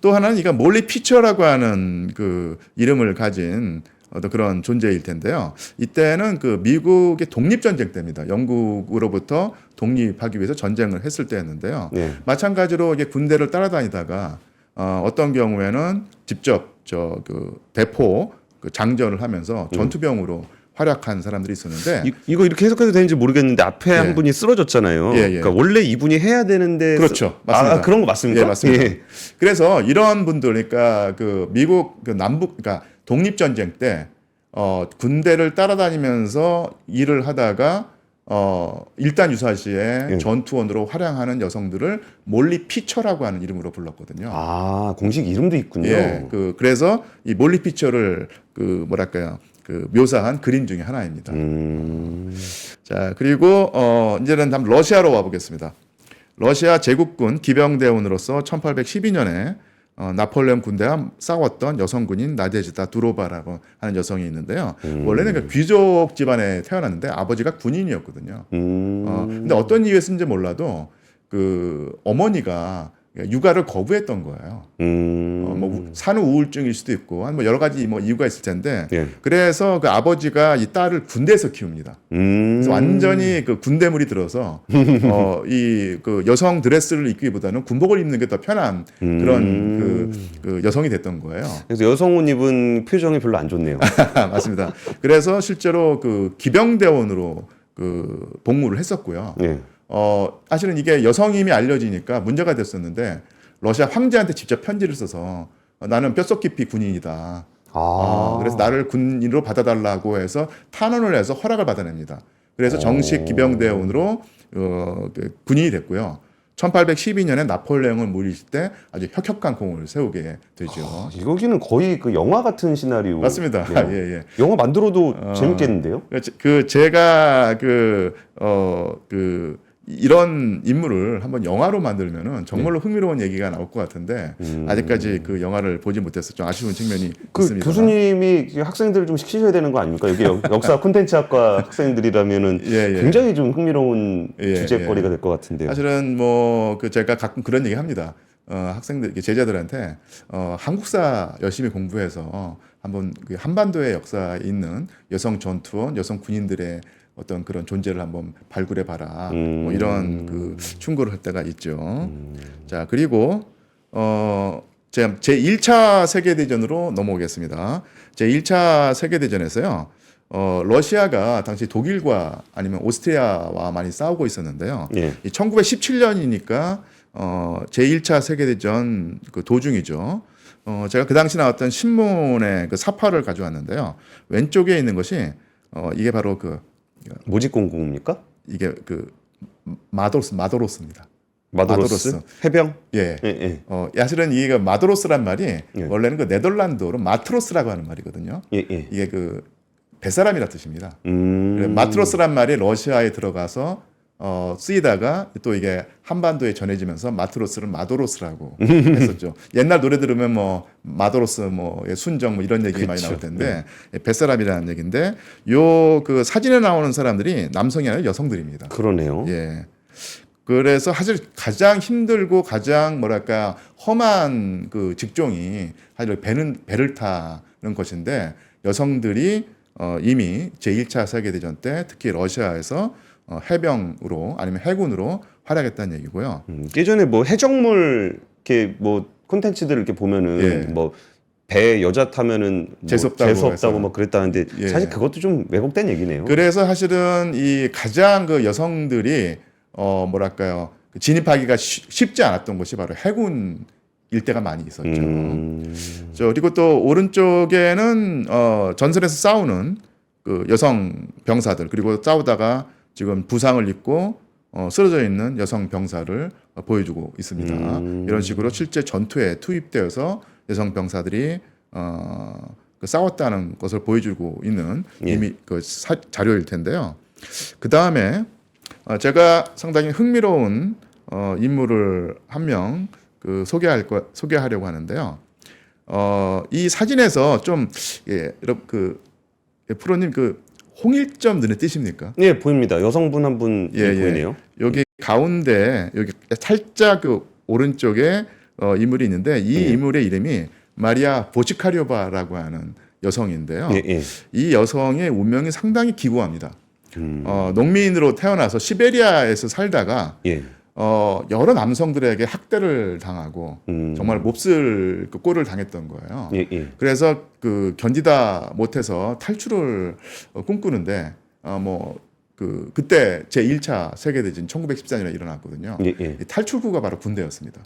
또 하나는 이가 몰리 피처라고 하는 그 이름을 가진 어떤 그런 존재일 텐데요. 이때는 그 미국의 독립전쟁 때입니다. 영국으로부터 독립하기 위해서 전쟁을 했을 때였는데요. 네. 마찬가지로 이게 군대를 따라다니다가 어떤 경우에는 직접 그 대포 그 장전을 하면서 전투병으로 활약한 사람들이 있었는데 이거 이렇게 해석해도 되는지 모르겠는데 앞에 예. 한 분이 쓰러졌잖아요. 예, 예. 그러니까 원래 이분이 해야 되는데 그렇죠. 맞습니다. 그런 거 맞습니까? 예, 맞습니다. 예. 그래서 이런 분들, 그러니까 그 미국 그 남북, 그러니까 독립전쟁 때 군대를 따라다니면서 일을 하다가 일단 유사시에 예. 전투원으로 활약하는 여성들을 몰리 피처라고 하는 이름으로 불렀거든요. 아, 공식 이름도 있군요. 예, 그래서 이 몰리 피처를 그 뭐랄까요, 그 묘사한 그림 중에 하나입니다. 자, 그리고 이제는 다음 러시아로 와보겠습니다. 러시아 제국군 기병대원으로서 1812년에 나폴레옹 군대와 싸웠던 여성군인 나데즈다 두로바라고 하는 여성이 있는데요. 원래는 그 귀족 집안에 태어났는데 아버지가 군인이었거든요. 근데 어떤 이유였는지 몰라도 그 어머니가 육아를 거부했던 거예요. 뭐 산후 우울증일 수도 있고 뭐 여러 가지 뭐 이유가 있을 텐데 예. 그래서 그 아버지가 이 딸을 군대에서 키웁니다. 그래서 완전히 그 군대물이 들어서 이 그 여성 드레스를 입기보다는 군복을 입는 게 더 편한 그런 그 여성이 됐던 거예요. 그래서 여성 옷 입은 표정이 별로 안 좋네요. 맞습니다. 그래서 실제로 그 기병대원으로 그 복무를 했었고요. 예. 사실은 이게 여성임이 알려지니까 문제가 됐었는데 러시아 황제한테 직접 편지를 써서 나는 뼈속 깊이 군인이다. 그래서 나를 군인으로 받아달라고 해서 탄원을 해서 허락을 받아냅니다. 그래서 정식 기병대원으로 그 군인이 됐고요. 1812년에 나폴레옹을 물리칠 때 아주 혁혁한 공을 세우게 되죠. 여기는 거의 그 영화 같은 시나리오. 맞습니다. 예, 예. 영화 만들어도 재밌겠는데요? 제가 그 이런 인물을 한번 영화로 만들면은 정말로 흥미로운 얘기가 나올 것 같은데 아직까지 그 영화를 보지 못해서 좀 아쉬운 측면이 그 있습니다. 교수님이 학생들을 좀 시키셔야 되는 거 아닙니까? 여기 역사 콘텐츠학과 학생들이라면은 예. 굉장히 좀 흥미로운 예, 주제거리가 예. 될 것 같은데요. 사실은 뭐 그 제가 가끔 그런 얘기 합니다. 학생들 제자들한테 한국사 열심히 공부해서 한번 그 한반도의 역사에 있는 여성 전투원, 여성 군인들의 어떤 그런 존재를 한번 발굴해 봐라. 뭐 이런 그 충고를 할 때가 있죠. 자, 그리고 제 1차 세계대전으로 넘어오겠습니다. 제 1차 세계대전에서요. 러시아가 당시 독일과 아니면 오스트리아와 많이 싸우고 있었는데요. 예. 이 1917년이니까 제1차 세계대전 그 도중이죠. 제가 그 당시 나왔던 신문의 그 사파를 가져왔는데요. 왼쪽에 있는 것이 이게 바로 그 모집 공고입니까? 이게 그 마도로스입니다. 마도로스? 해병? 예. 예. 사실은 이게 마도로스란 말이 예. 원래는 그 네덜란드어로 마트로스라고 하는 말이거든요. 예. 이게 그 뱃사람이라 뜻입니다. 마트로스란 말이 러시아에 들어가서 쓰이다가 또 이게 한반도에 전해지면서 마트로스를 마도로스라고 했었죠. 옛날 노래 들으면 뭐 마도로스 뭐 순정 뭐 이런 얘기 많이 나올 텐데 뱃사람이라는 얘기인데 요 그 사진에 나오는 사람들이 남성이 아니라 여성들입니다. 그러네요. 예. 그래서 사실 가장 힘들고 가장 뭐랄까 험한 그 직종이 사실 배를 타는 것인데 여성들이 이미 제1차 세계대전 때 특히 러시아에서 해병으로 아니면 해군으로 활약했다는 얘기고요. 예전에 뭐 해적물 이렇게 뭐 콘텐츠들 이렇게 보면은 예. 뭐 배 여자 타면은 뭐 재수없다고 재수없다고 막 그랬다는데 예. 사실 그것도 좀 왜곡된 얘기네요. 그래서 사실은 이 가장 그 여성들이 뭐랄까요 진입하기가 쉽지 않았던 것이 바로 해군 일대가 많이 있었죠. 그리고 또 오른쪽에는 전선에서 싸우는 그 여성 병사들 그리고 싸우다가 지금 부상을 입고 쓰러져 있는 여성 병사를 보여주고 있습니다. 이런 식으로 실제 전투에 투입되어서 여성 병사들이 그 싸웠다는 것을 보여주고 있는 이미 그 자료일 텐데요. 그 다음에 제가 상당히 흥미로운 인물을 한 명 그 소개하려고 하는데요. 이 사진에서 좀 그 프로님 그 홍일점 눈에 띄십니까? 예, 보입니다. 여성분 한 분 보이네요. 여기 가운데 여기 살짝 그 오른쪽에 인물이 있는데 이 인물의 이름이 마리아 보치카리오바라고 하는 여성인데요. 이 여성의 운명이 상당히 기구합니다. 농민으로 태어나서 시베리아에서 살다가 여러 남성들에게 학대를 당하고 정말 몹쓸 그 꼴을 당했던 거예요. 그래서 그 견디다 못해서 탈출을 꿈꾸는데 그때 제 1차 세계대전 1914년에 일어났거든요. 이 탈출구가 바로 군대였습니다.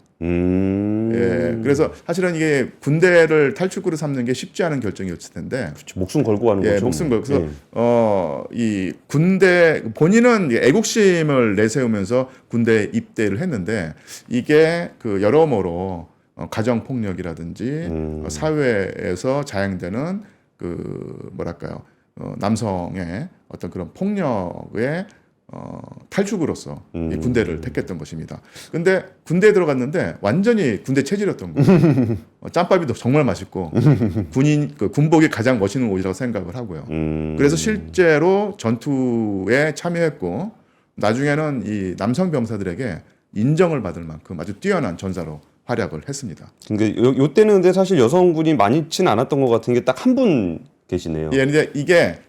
그래서 사실은 이게 군대를 탈출구로 삼는 게 쉽지 않은 결정이었을 텐데. 그렇죠. 목숨 걸고 하는 거죠. 목숨 걸고. 그래서 이 군대 본인은 애국심을 내세우면서 군대에 입대를 했는데 이게 그 여러모로 가정 폭력이라든지 사회에서 자행되는 그 뭐랄까요 남성의 어떤 그런 폭력의 탈출구로서 이 군대를 택했던 것입니다. 근데 군대에 들어갔는데 완전히 군대 체질이었던 거예요. 짬밥이 정말 맛있고 군복이 가장 멋있는 옷이라고 생각을 하고요. 그래서 실제로 전투에 참여했고 나중에는 이 남성 병사들에게 인정을 받을 만큼 아주 뛰어난 전사로 활약을 했습니다. 그러니까 요 때는 근데 사실 여성군이 많지는 않았던 것 같은 게 딱 한 분 계시네요. 근데 이게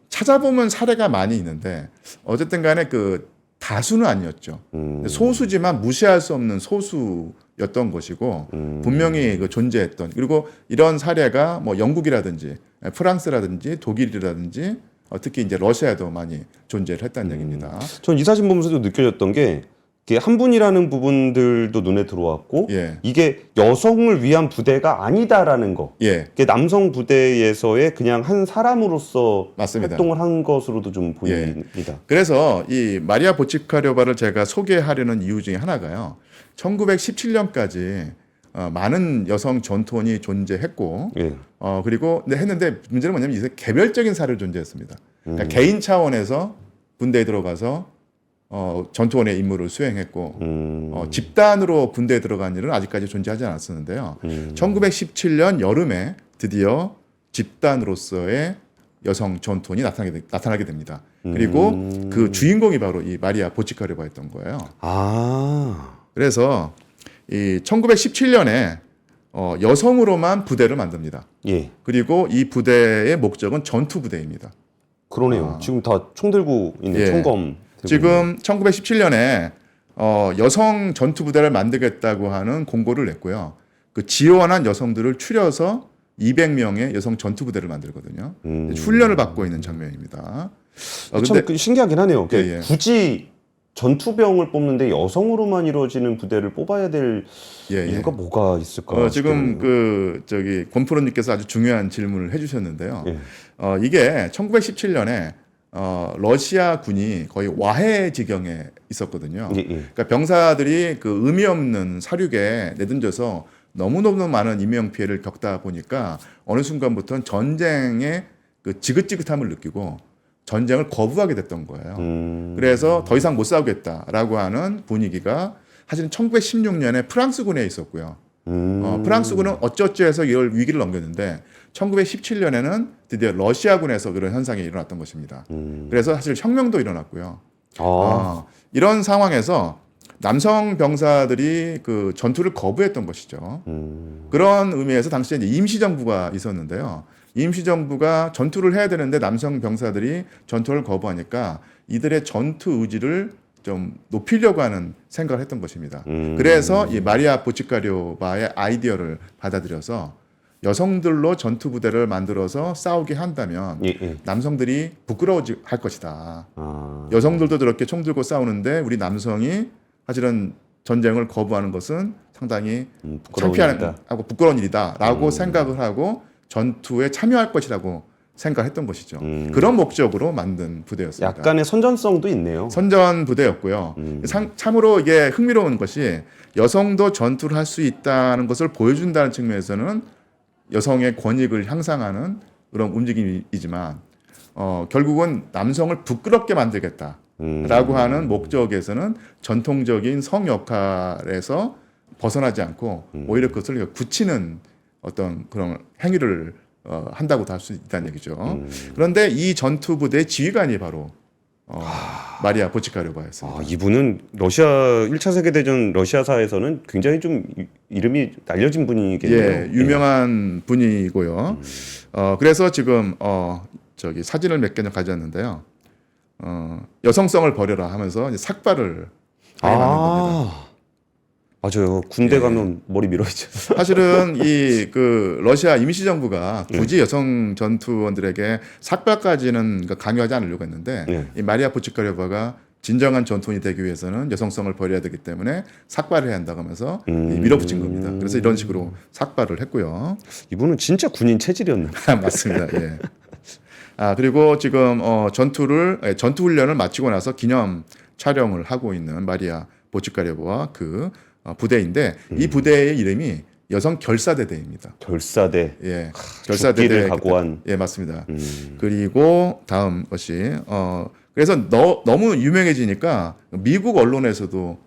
찾아보면 사례가 많이 있는데 어쨌든 간에 그 다수는 아니었죠. 소수지만 무시할 수 없는 소수였던 것이고 분명히 그 존재했던 그리고 이런 사례가 뭐 영국이라든지 프랑스라든지 독일이라든지 특히 이제 러시아에도 많이 존재를 했다는 얘기입니다. 전 이 사진 보면서도 느껴졌던 게 이게 한 분이라는 부분들도 눈에 들어왔고 이게 여성을 위한 부대가 아니다라는 거. 이게 남성 부대에서의 그냥 한 사람으로서 맞습니다. 활동을 한 것으로도 좀 보입니다. 그래서 이 마리아 보치카리오바를 제가 소개하려는 이유 중에 하나가요. 1917년까지 많은 여성 전투원이 존재했고 그리고 했는데 문제는 뭐냐면 이제 개별적인 사례로 존재했습니다. 그러니까 개인 차원에서 군대에 들어가서 전투원의 임무를 수행했고 집단으로 군대에 들어간 일은 아직까지 존재하지 않았었는데요. 1917년 여름에 드디어 집단으로서의 여성 전투원이 나타나게 됩니다. 그리고 그 주인공이 바로 이 마리아 보치카레바였던 거예요. 그래서 이 1917년에 여성으로만 부대를 만듭니다. 예. 그리고 이 부대의 목적은 전투 부대입니다. 그러네요. 지금 다 총 들고 있는 예. 총검. 들고 지금 1917년에 여성 전투 부대를 만들겠다고 하는 공고를 냈고요. 그 지원한 여성들을 추려서 200명의 여성 전투 부대를 만들거든요. 훈련을 받고 있는 장면입니다. 참 신기하긴 하네요. 예. 굳이 전투병을 뽑는데 여성으로만 이루어지는 부대를 뽑아야 될 이유가 뭐가 있을까? 지금 권프로님께서 아주 중요한 질문을 해주셨는데요. 예. 이게 1917년에 러시아 군이 거의 와해 지경에 있었거든요. 예. 그러니까 병사들이 그 의미 없는 사륙에 내던져서 너무너무 많은 인명 피해를 겪다 보니까 어느 순간부터는 전쟁의 그 지긋지긋함을 느끼고 전쟁을 거부하게 됐던 거예요. 그래서 더 이상 못 싸우겠다라고 하는 분위기가 사실은 1916년에 프랑스군에 있었고요. 프랑스군은 어쩌어쩌해서 이걸 위기를 넘겼는데 1917년에는 드디어 러시아군에서 그런 현상이 일어났던 것입니다. 그래서 사실 혁명도 일어났고요. 이런 상황에서 남성 병사들이 그 전투를 거부했던 것이죠. 그런 의미에서 당시에 이제 임시정부가 있었는데요. 임시정부가 전투를 해야 되는데 남성 병사들이 전투를 거부하니까 이들의 전투 의지를 좀 높이려고 하는 생각을 했던 것입니다. 그래서 이 마리아 보치카리오바의 아이디어를 받아들여서 여성들로 전투 부대를 만들어서 싸우게 한다면 남성들이 부끄러워할 것이다. 여성들도 저렇게 총 들고 싸우는데 우리 남성이 사실은 전쟁을 거부하는 것은 상당히 창피하고 부끄러운 일이다라고 생각을 하고 전투에 참여할 것이라고 생각했던 것이죠. 그런 목적으로 만든 부대였습니다. 약간의 선전성도 있네요. 선전 부대였고요. 참으로 이게 흥미로운 것이 여성도 전투를 할 수 있다는 것을 보여준다는 측면에서는 여성의 권익을 향상하는 그런 움직임이지만 결국은 남성을 부끄럽게 만들겠다라고 하는 목적에서는 전통적인 성 역할에서 벗어나지 않고 오히려 그것을 굳히는 어떤 그런 행위를 한다고 할 수 있다는 얘기죠. 그런데 이 전투 부대의 지휘관이 바로 마리아 보치카리오바였습니다. 이분은 러시아 1차 세계대전 러시아사에서는 굉장히 좀 이름이 알려진 분이겠네요. 예, 유명한 분이고요. 그래서 지금 사진을 몇 개 가졌는데요. 여성성을 버려라 하면서 이제 삭발을 하게 만든 겁니다. 맞아요. 군대 가면 머리 밀어야죠. 사실은 이 그 러시아 임시정부가 굳이 여성 전투원들에게 삭발까지는 강요하지 않으려고 했는데 이 마리아 보치카리오바가 진정한 전투원이 되기 위해서는 여성성을 버려야 되기 때문에 삭발을 해야 한다고 하면서 밀어붙인 겁니다. 그래서 이런 식으로 삭발을 했고요. 이분은 진짜 군인 체질이었나 봐요. 맞습니다. 예. 그리고 지금 전투 훈련을 마치고 나서 기념 촬영을 하고 있는 마리아 보치카리오바와 그 부대인데 이 부대의 이름이 여성 결사대대입니다. 결사대. 예. 결사대를 각오한. 예, 맞습니다. 그리고 다음 것이 그래서 너무 유명해지니까 미국 언론에서도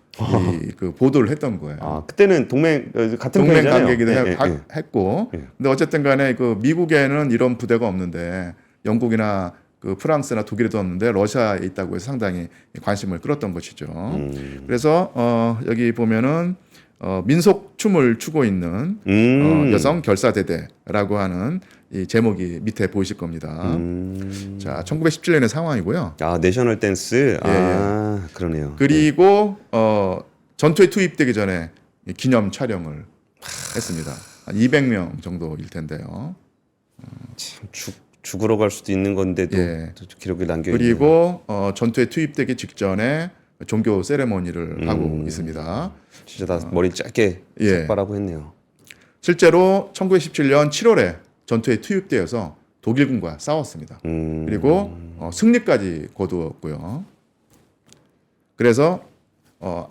그 보도를 했던 거예요. 그때는 동맹 관계이기도 했고, 근데 어쨌든 간에 그 미국에는 이런 부대가 없는데 영국이나 그 프랑스나 독일에도 없는데 러시아에 있다고 해서 상당히 관심을 끌었던 것이죠. 그래서 여기 보면은 민속 춤을 추고 있는 여성 결사대대라고 하는 이 제목이 밑에 보이실 겁니다. 자, 1917년의 상황이고요. 내셔널 댄스. 그러네요. 그리고 전투에 투입되기 전에 기념 촬영을 했습니다. 한 200명 정도일 텐데요. 참 죽으러 갈 수도 있는 건데도 기록이 남겨 있네요. 그리고 전투에 투입되기 직전에 종교 세레모니를 하고 있습니다. 진짜 다 머리 짧게 삭발하고 했네요. 실제로 1917년 7월에 전투에 투입되어서 독일군과 싸웠습니다. 그리고 승리까지 거두었고요. 그래서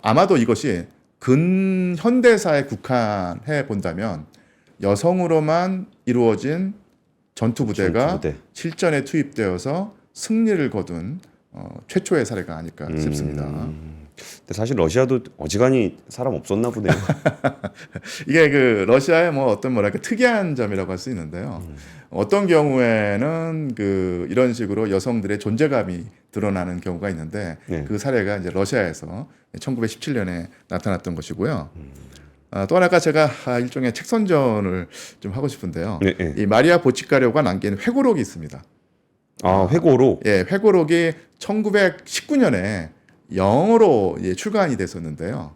아마도 이것이 근현대사에 국한해 본다면 여성으로만 이루어진 전투 부대가 실전에 투입되어서 승리를 거둔 최초의 사례가 아닐까 싶습니다. 근데 사실 러시아도 어지간히 사람 없었나 보네요. 이게 그 러시아의 뭐 어떤 뭐랄까 특이한 점이라고 할 수 있는데요. 어떤 경우에는 그 이런 식으로 여성들의 존재감이 드러나는 경우가 있는데 네. 그 사례가 이제 러시아에서 1917년에 나타났던 것이고요. 또 하나가 제가 일종의 책 선전을 좀 하고 싶은데요. 네, 네. 이 마리아 보치카료가 남긴 회고록이 있습니다. 회고록. 예, 회고록이 1919년에 영어로 출간이 됐었는데요.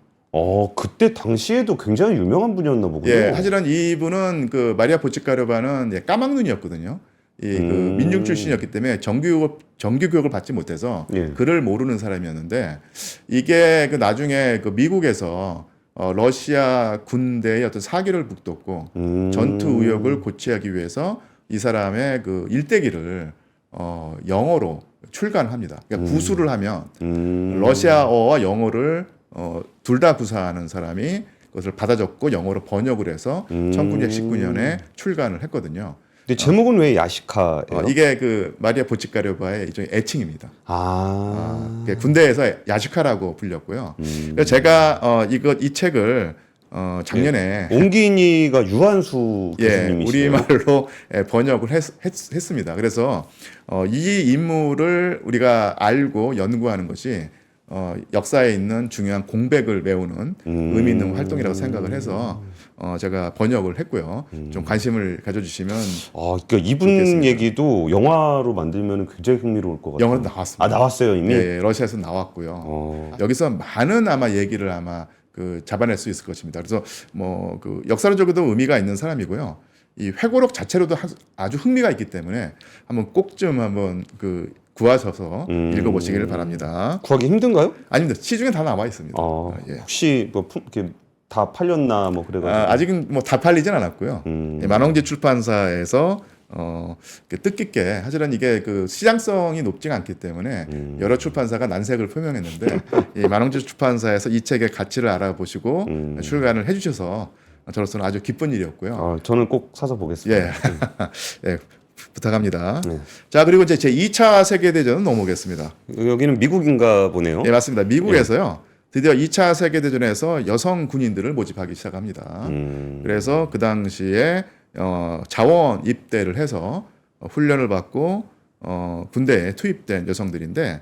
그때 당시에도 굉장히 유명한 분이었나 보군요. 예, 사실은 이분은 그 마리아 보치카료바는 까막눈이었거든요. 그 민중 출신이었기 때문에 정규 교육을 받지 못해서 예. 글을 모르는 사람이었는데 이게 그 나중에 그 미국에서 러시아 군대의 어떤 사기를 북돋고 전투 의욕을 고취하기 위해서 이 사람의 그 일대기를 영어로 출간합니다. 그러니까 구수를 하면 러시아어와 영어를 둘 다 구사하는 사람이 그것을 받아 적고 영어로 번역을 해서 1919년에 출간을 했거든요. 근데 제목은 왜 야시카예요? 이게 그 마리아 보치카료바의 일종의 애칭입니다. 군대에서 야시카라고 불렸고요. 그래서 제가 이 책을 작년에 옹기니가 유한수 교수님이시네요. 우리말로 번역을 했습니다. 그래서 이 인물을 우리가 알고 연구하는 것이 역사에 있는 중요한 공백을 메우는 의미 있는 활동이라고 생각을 해서 제가 번역을 했고요. 좀 관심을 가져주시면 그러니까 이분 좋겠습니다. 얘기도 영화로 만들면 굉장히 흥미로울 것 같아요. 영화로 나왔습니다. 나왔어요 이미? 예, 러시아에서 나왔고요. 여기서 많은 아마 얘기를 그 잡아낼 수 있을 것입니다. 그래서 뭐 그 역사적으로도 의미가 있는 사람이고요. 이 회고록 자체로도 아주 흥미가 있기 때문에 꼭 좀 한번 그 구하셔서 읽어보시기를 바랍니다. 구하기 힘든가요? 아닙니다. 시중에 다 나와 있습니다. 예. 혹시 뭐 이렇게 다 팔렸나 뭐 그래가지고 아직은 뭐 다 팔리진 않았고요. 만홍지 출판사에서 뜻깊게 사실은 이게 그 시장성이 높지가 않기 때문에 여러 출판사가 난색을 표명했는데 이 만홍지 출판사에서 이 책의 가치를 알아보시고 출간을 해주셔서 저로서는 아주 기쁜 일이었고요. 저는 꼭 사서 보겠습니다. 예, 예, 부탁합니다. 네. 자, 그리고 이제 제 2차 세계대전은 넘어오겠습니다. 여기는 미국인가 보네요. 예, 맞습니다. 미국에서요. 드디어 2차 세계대전에서 여성 군인들을 모집하기 시작합니다. 그래서 그 당시에 자원 입대를 해서 훈련을 받고 군대에 투입된 여성들인데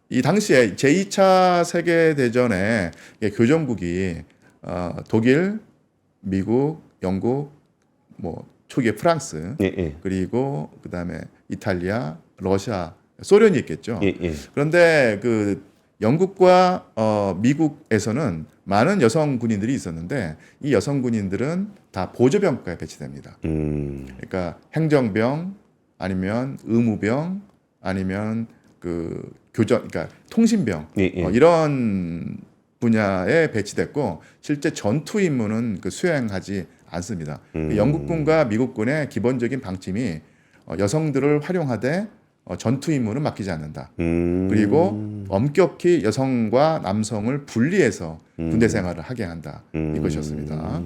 이 당시에 제2차 세계대전의 교전국이 독일, 미국, 영국, 뭐 초기에 프랑스, 그리고 그다음에 이탈리아, 러시아, 소련이 있겠죠. 그런데 그 영국과 미국에서는 많은 여성 군인들이 있었는데 이 여성 군인들은 다 보조병과에 배치됩니다. 그러니까 행정병 아니면 의무병 아니면 그 그러니까 통신병 이런 분야에 배치됐고 실제 전투 임무는 수행하지 않습니다. 영국군과 미국군의 기본적인 방침이 여성들을 활용하되 전투 임무는 맡기지 않는다. 그리고 엄격히 여성과 남성을 분리해서 군대 생활을 하게 한다. 이것이었습니다.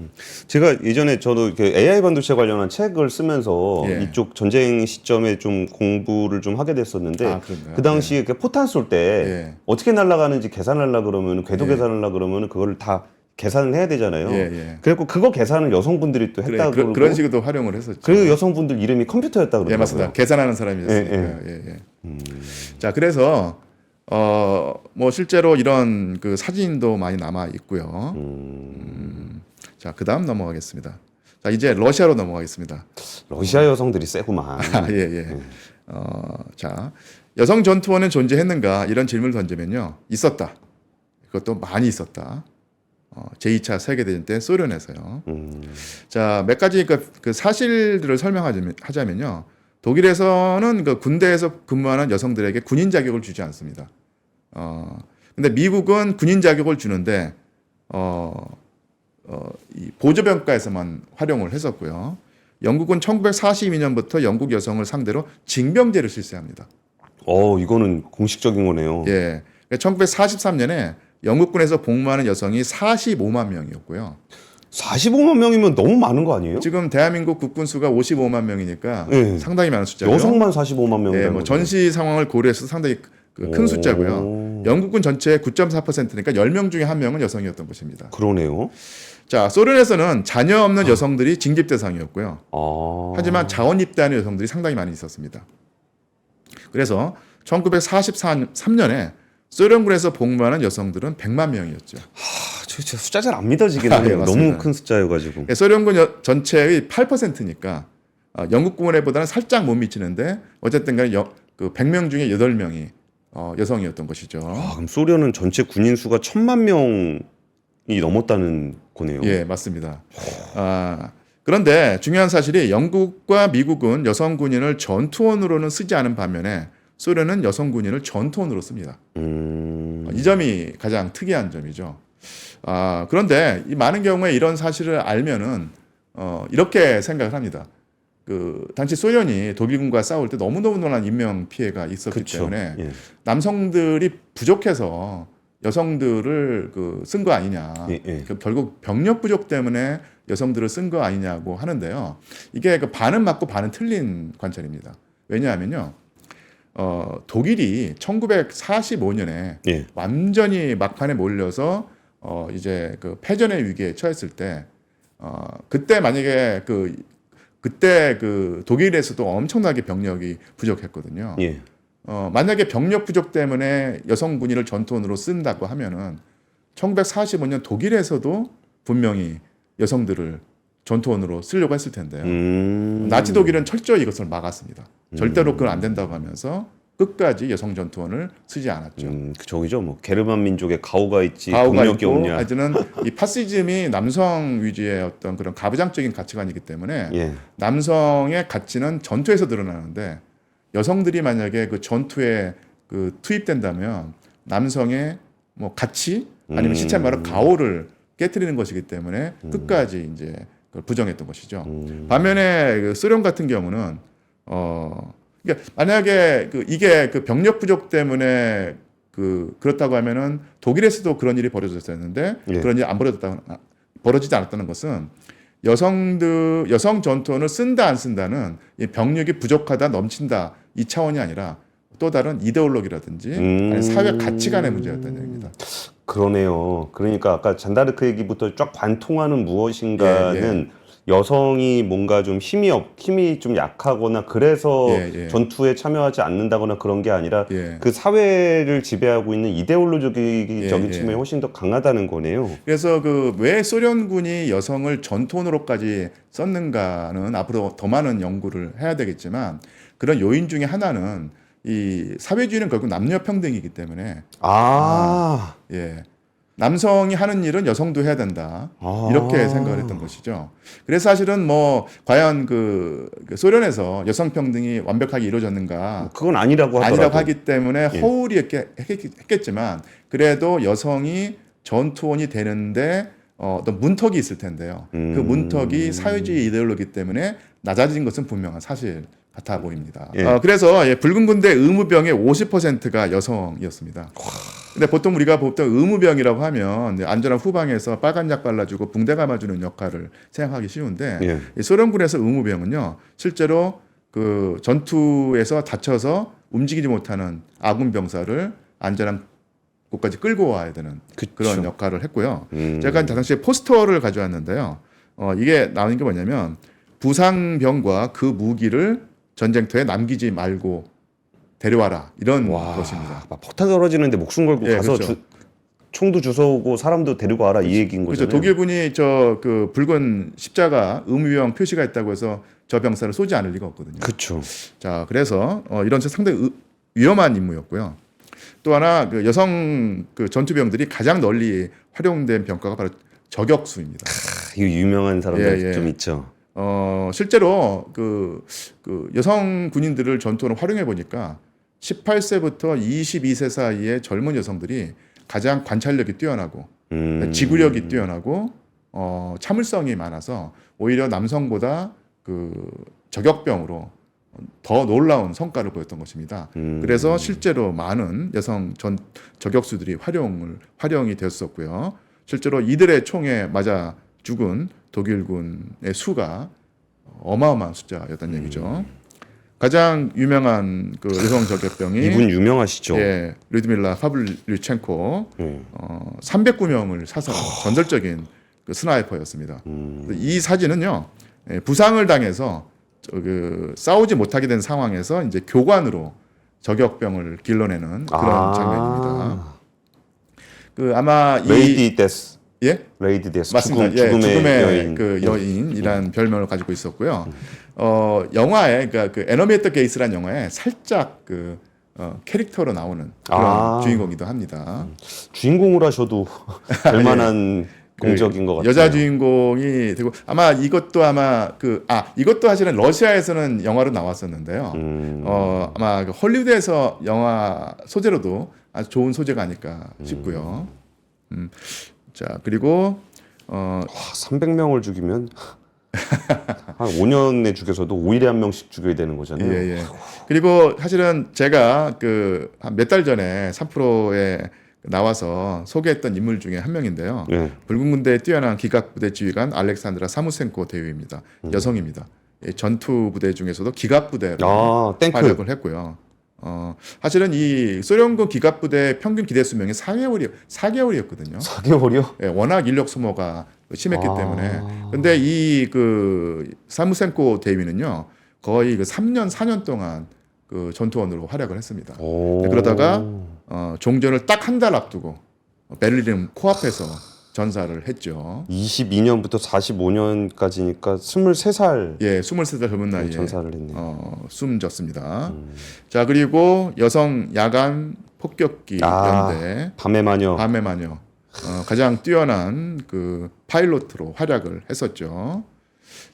제가 예전에 저도 AI 반도체 관련한 책을 쓰면서 이쪽 전쟁 시점에 좀 공부를 좀 하게 됐었는데 그 당시에 포탄 쏠 때 어떻게 날아가는지 계산하려고 그러면 궤도 계산하려고 그러면 그걸 다 계산을 해야 되잖아요. 그리고 그거 계산을 여성분들이 또 했다고 그러고 그런 식으로 활용을 했었죠. 그리고 여성분들 이름이 컴퓨터였다고 그러더라고요. 맞습니다. 계산하는 사람이었으니까요. 자, 그래서 뭐 실제로 이런 그 사진도 많이 남아 있고요. 자, 그다음 넘어가겠습니다. 자, 이제 러시아로 넘어가겠습니다. 러시아 여성들이 세구만. 자, 여성 전투원은 존재했는가 이런 질문을 던지면요, 있었다. 그것도 많이 있었다. 제2차 세계대전 때 소련에서요. 자, 몇 가지 그 사실들을 설명하자면요. 독일에서는 그 군대에서 근무하는 여성들에게 군인 자격을 주지 않습니다. 근데 미국은 군인 자격을 주는데 이 보조병과에서만 활용을 했었고요. 영국은 1942년부터 영국 여성을 상대로 징병제를 실시합니다. 이거는 공식적인 거네요. 예. 1943년에 영국군에서 복무하는 여성이 45만 명이었고요. 45만 명이면 너무 많은 거 아니에요? 지금 대한민국 국군 수가 55만 명이니까 네. 상당히 많은 숫자죠. 여성만 45만 명. 네, 뭐 전시 상황을 고려해서 상당히 큰 숫자고요. 영국군 전체의 9.4%니까 10명 중에 1명은 여성이었던 것입니다. 그러네요. 자, 소련에서는 자녀 없는 여성들이 징집 대상이었고요. 하지만 자원 입대하는 여성들이 상당히 많이 있었습니다. 그래서 1943년에 소련군에서 복무하는 여성들은 100만 명이었죠. 저 숫자 잘 안 믿어지긴 하네요. 너무 큰 숫자여가지고. 네, 소련군 전체의 8%니까 영국군에보다는 살짝 못 미치는데 어쨌든 간에 그 100명 중에 8명이 여성이었던 것이죠. 그럼 소련은 전체 군인 수가 1,000만 명이 넘었다는 거네요. 예, 맞습니다. 그런데 중요한 사실이 영국과 미국은 여성 군인을 전투원으로는 쓰지 않은 반면에 소련은 여성 군인을 전투원으로 씁니다. 이 점이 가장 특이한 점이죠. 그런데 이 많은 경우에 이런 사실을 알면은 이렇게 생각을 합니다. 그 당시 소련이 독일군과 싸울 때 너무너무난 인명 피해가 있었기 때문에 예. 남성들이 부족해서 여성들을 쓴 거 아니냐. 예. 결국 병력 부족 때문에 여성들을 쓴 거 아니냐고 하는데요. 이게 반은 맞고 반은 틀린 관찰입니다. 왜냐하면요. 독일이 1945년에 예. 완전히 막판에 몰려서 이제 그 패전의 위기에 처했을 때 그때 만약에 그때 독일에서도 엄청나게 병력이 부족했거든요. 예. 만약에 병력 부족 때문에 여성 군인을 전투원으로 쓴다고 하면은 1945년 독일에서도 분명히 여성들을 전투원으로 쓰려고 했을 텐데요. 나치 독일은 철저히 이것을 막았습니다. 절대로 그건 안 된다고 하면서 끝까지 여성 전투원을 쓰지 않았죠. 저기죠, 뭐 게르만 민족의 가오가 있지 가오가 동력이 있고, 없냐. 하여튼은 이 파시즘이 남성 위주의 어떤 그런 가부장적인 가치관이기 때문에 예. 남성의 가치는 전투에서 드러나는데 여성들이 만약에 그 전투에 투입된다면 남성의 뭐 가치 아니면 시체 말로 가오를 깨트리는 것이기 때문에 끝까지 이제 그걸 부정했던 것이죠. 반면에 그 소련 같은 경우는 그러니까 만약에 이게 병력 부족 때문에 그렇다고 하면은 독일에서도 그런 일이 벌어졌었는데 예. 그런 일이 안 벌어지지 않았다는 것은 여성 전투원을 쓴다 안 쓴다는 이 병력이 부족하다 넘친다 이 차원이 아니라 또 다른 이데올로기라든지 아니 사회 가치관의 문제였다는 얘기입니다. 그러네요. 그러니까 아까 잔다르크 얘기부터 쫙 관통하는 무엇인가는 여성이 뭔가 좀 힘이 좀 약하거나 그래서 전투에 참여하지 않는다거나 그런 게 아니라 그 사회를 지배하고 있는 이데올로기적인 측면이 훨씬 더 강하다는 거네요. 그래서 왜 소련군이 여성을 전투원으로까지 썼는가는 앞으로 더 많은 연구를 해야 되겠지만 그런 요인 중에 하나는 이 사회주의는 결국 남녀 평등이기 때문에 남성이 하는 일은 여성도 해야 된다. 이렇게 생각을 했던 것이죠. 그래서 사실은 뭐 과연 소련에서 여성 평등이 완벽하게 이루어졌는가? 그건 아니라고 하기 때문에 허울이 했겠지만 그래도 여성이 전투원이 되는데 어떤 문턱이 있을 텐데요. 그 문턱이 사회주의 이데올로기 때문에 낮아진 것은 분명한 사실 같아 보입니다. 그래서 붉은 군대 의무병의 50%가 여성이었습니다. 근데 보통 우리가 의무병이라고 하면 안전한 후방에서 빨간 약 발라주고 붕대 감아주는 역할을 생각하기 쉬운데 소련군에서 의무병은요 실제로 전투에서 다쳐서 움직이지 못하는 아군 병사를 안전한 곳까지 끌고 와야 되는 그런 역할을 했고요. 제가 당시에 포스터를 가져왔는데요. 이게 나오는 게 뭐냐면 부상병과 그 무기를 전쟁터에 남기지 말고 데려와라 이런 것입니다. 막 폭탄 떨어지는데 목숨 걸고 가서 그렇죠. 총도 주워오고 사람도 데리고 와라 이 얘기인 거잖아요. 그렇죠. 독일군이 붉은 십자가 의무병 표시가 있다고 해서 저 병사를 쏘지 않을 리가 없거든요. 그렇죠. 자, 그래서 이런 상당히 위험한 임무였고요. 또 하나 여성 전투병들이 가장 널리 활용된 병가가 바로 저격수입니다. 이거 유명한 사람들 좀 있죠. 실제로 여성 군인들을 전투원으로 활용해 보니까 18세부터 22세 사이의 젊은 여성들이 가장 관찰력이 뛰어나고 지구력이 뛰어나고 참을성이 많아서 오히려 남성보다 저격병으로 더 놀라운 성과를 보였던 것입니다. 그래서 실제로 많은 여성 저격수들이 활용이 되었었고요. 실제로 이들의 총에 맞아 죽은 독일군의 수가 어마어마한 숫자였던 얘기죠. 가장 유명한 그 여성 저격병이 이분 유명하시죠? 예, 르드밀라 파블리첸코 309명을 사살한 전설적인 그 스나이퍼였습니다. 이 사진은요, 예, 부상을 당해서 그 싸우지 못하게 된 상황에서 이제 교관으로 저격병을 길러내는 그런 장면입니다. 그 아마 레이디 데스. 예? 레이디 데스. 맞습니다. 죽음의 여인. 그 여인이란 별명을 가지고 있었고요. 영화에 그러니까 그 애너미에터 게이스란 영화에 살짝 그 캐릭터로 나오는 그런 주인공이기도 합니다. 주인공을 하셔도 될 만한 공적인 것 같아요. 여자 주인공이 되고 아마 이것도 이것도 사실은 러시아에서는 영화로 나왔었는데요. 아마 그 헐리우드에서 영화 소재로도 아주 좋은 소재가 아닐까 싶고요. 자, 그리고 300명을 죽이면 한 5년에 죽여서도 5일에 한 명씩 죽여야 되는 거잖아요. 예. 그리고 사실은 제가 그 한 몇 달 전에 3프로에 나와서 소개했던 인물 중에 한 명인데요. 예. 붉은 군대의 뛰어난 기갑부대 지휘관 알렉산드라 사무센코 대위입니다. 여성입니다. 전투 부대 중에서도 기갑부대로 탱크. 활약을 했고요. 사실은 이 소련군 기갑부대 평균 기대 수명이 4개월이었거든요. 4개월이요? 예, 워낙 인력 소모가 심했기 때문에. 근데 이 그 사무센코 대위는요, 거의 그 3년, 4년 동안 그 전투원으로 활약을 했습니다. 그러다가 종전을 딱 한 달 앞두고 베를린 코앞에서 전사를 했죠. 22년부터 45년까지니까 23살. 예, 23살 젊은 나이에 전사를 했네요. 숨졌습니다. 자, 그리고 여성 야간 폭격기 연대 밤의 마녀. 가장 뛰어난 그 파일로트로 활약을 했었죠.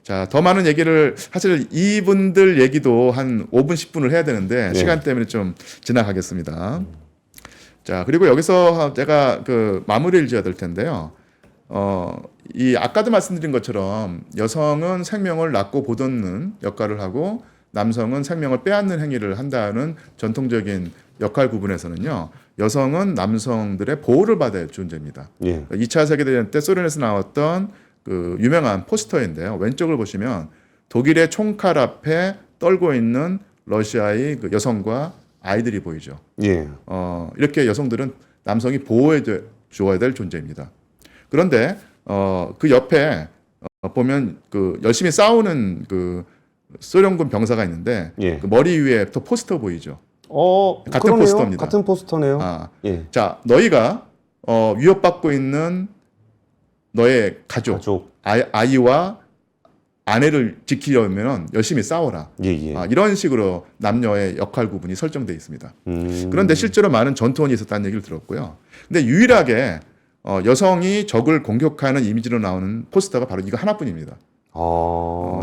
자, 더 많은 얘기를 사실 이분들 얘기도 한 5분 10분을 해야 되는데 시간 때문에 좀 지나가겠습니다. 자, 그리고 여기서 제가 그 마무리를 지어야 될 텐데요. 이 아까도 말씀드린 것처럼 여성은 생명을 낳고 보듬는 역할을 하고 남성은 생명을 빼앗는 행위를 한다는 전통적인 역할 구분에서는요. 여성은 남성들의 보호를 받아야 할 존재입니다. 2차 세계대전 때 소련에서 나왔던 그 유명한 포스터인데요. 왼쪽을 보시면 독일의 총칼 앞에 떨고 있는 러시아의 그 여성과 아이들이 보이죠. 이렇게 여성들은 남성이 보호해 줘야 될 존재입니다. 그런데 그 옆에 보면 그 열심히 싸우는 그 소련군 병사가 있는데 그 머리 위에 또 포스터 보이죠. 같은 그러네요. 포스터입니다. 같은 포스터네요. 자, 너희가 위협받고 있는 너의 가족. 아이와 아내를 지키려면 열심히 싸워라. 이런 식으로 남녀의 역할 구분이 설정되어 있습니다. 그런데 실제로 많은 전투원이 있었다는 얘기를 들었고요. 근데 유일하게 여성이 적을 공격하는 이미지로 나오는 포스터가 바로 이거 하나뿐입니다.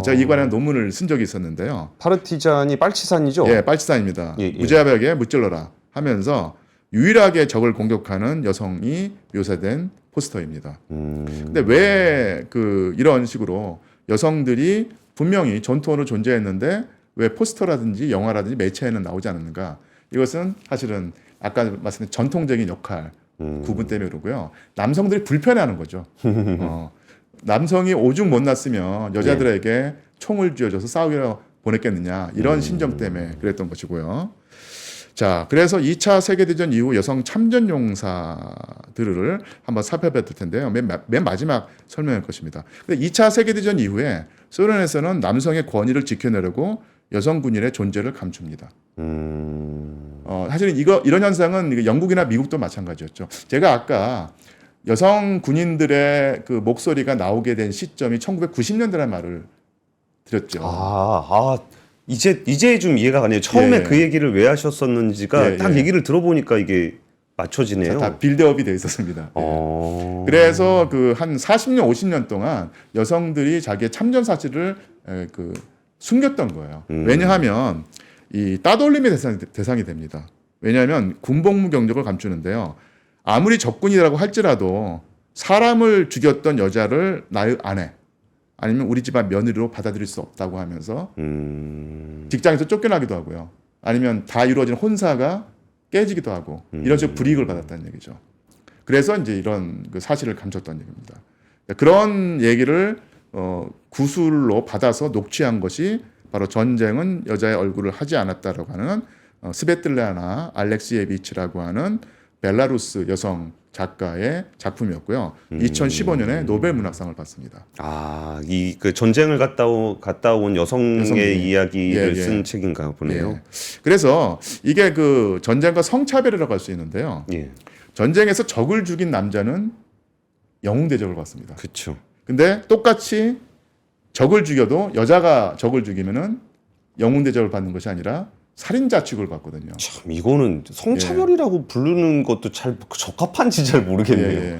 제가 이 관련 논문을 쓴 적이 있었는데요. 파르티잔이 빨치산이죠? 예, 빨치산입니다. 무자비하게 무찔러라 하면서 유일하게 적을 공격하는 여성이 묘사된 포스터입니다. 근데 왜 이런 식으로 여성들이 분명히 전투원으로 존재했는데 왜 포스터라든지 영화라든지 매체에는 나오지 않았는가? 이것은 사실은 아까 말씀드린 전통적인 역할 구분 때문에 그러고요. 남성들이 불편해하는 거죠. 남성이 오죽 못났으면 여자들에게 총을 쥐어줘서 싸우기로 보냈겠느냐 이런 심정 때문에 그랬던 것이고요. 자, 그래서 2차 세계대전 이후 여성 참전 용사들을 한번 살펴볼 텐데요. 맨 마지막 설명할 것입니다. 근데 2차 세계대전 이후에 소련에서는 남성의 권위를 지켜내려고 여성 군인의 존재를 감춥니다. 사실은 이런 현상은 영국이나 미국도 마찬가지였죠. 제가 아까 여성 군인들의 그 목소리가 나오게 된 시점이 1990년대라는 말을 드렸죠. 이제 좀 이해가 가네요. 처음에 그 얘기를 왜 하셨었는지가 딱 얘기를 들어보니까 이게 맞춰지네요. 다 빌드업이 되어 있었습니다. 그래서 그 한 40년, 50년 동안 여성들이 자기의 참전 사실을 숨겼던 거예요. 왜냐하면 이 따돌림의 대상이 됩니다. 왜냐하면 군복무 경력을 감추는데요. 아무리 적군이라고 할지라도 사람을 죽였던 여자를 나의 아내 아니면 우리 집안 며느리로 받아들일 수 없다고 하면서 직장에서 쫓겨나기도 하고요. 아니면 다 이루어진 혼사가 깨지기도 하고 이런 식으로 불이익을 받았다는 얘기죠. 그래서 이제 이런 그 사실을 감췄다는 얘기입니다. 그런 얘기를 구술로 받아서 녹취한 것이 바로 전쟁은 여자의 얼굴을 하지 않았다라고 하는 스베틀라나 알렉시예비치라고 하는 벨라루스 여성 작가의 작품이었고요. 2015년에 노벨 문학상을 받습니다. 아, 이 그 전쟁을 갔다 온 여성의 이야기를 쓴 책인가 보네요. 예. 그래서 이게 그 전쟁과 성차별이라고 할 수 있는데요. 예. 전쟁에서 적을 죽인 남자는 영웅 대접을 받습니다. 그렇죠. 근데 똑같이 적을 죽여도 여자가 적을 죽이면은 영웅 대접을 받는 것이 아니라 살인자 취급을 받거든요. 참 이거는 성차별이라고 부르는 것도 잘 적합한지 잘 모르겠네요. 예.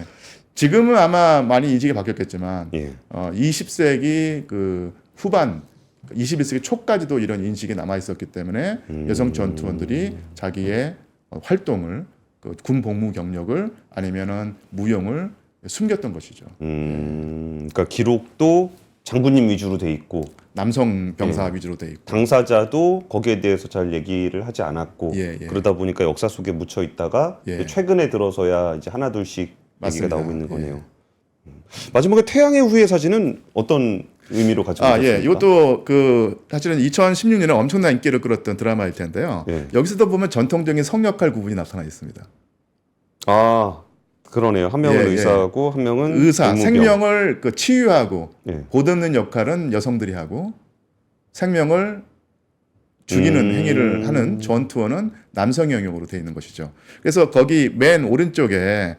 지금은 아마 많이 인식이 바뀌었겠지만 예. 20세기 그 후반 21세기 초까지도 이런 인식이 남아 있었기 때문에 여성 전투원들이 자기의 활동을 그 군 복무 경력을 아니면은 무용을 숨겼던 것이죠. 그러니까 기록도 장군님 위주로 돼 있고 남성 병사 위주로 돼 있고 당사자도 거기에 대해서 잘 얘기를 하지 않았고 예. 그러다 보니까 역사 속에 묻혀 있다가 예. 최근에 들어서야 이제 하나 둘씩 맞습니다. 얘기가 나오고 있는 예. 거네요. 마지막에 태양의 후예 사진은 어떤 의미로 가지고 계십니까? 예. 이것도 그 사실은 2016년에 엄청난 인기를 끌었던 드라마일 텐데요. 예. 여기서도 보면 전통적인 성 역할 구분이 나타나 있습니다. 아, 그러네요. 한 명은 예, 예. 의사고 한 명은 의사, 의무병. 생명을 그 치유하고 예. 보듬는 역할은 여성들이 하고 생명을 죽이는 행위를 하는 전투원은 남성 영역으로 되어 있는 것이죠. 그래서 거기 맨 오른쪽에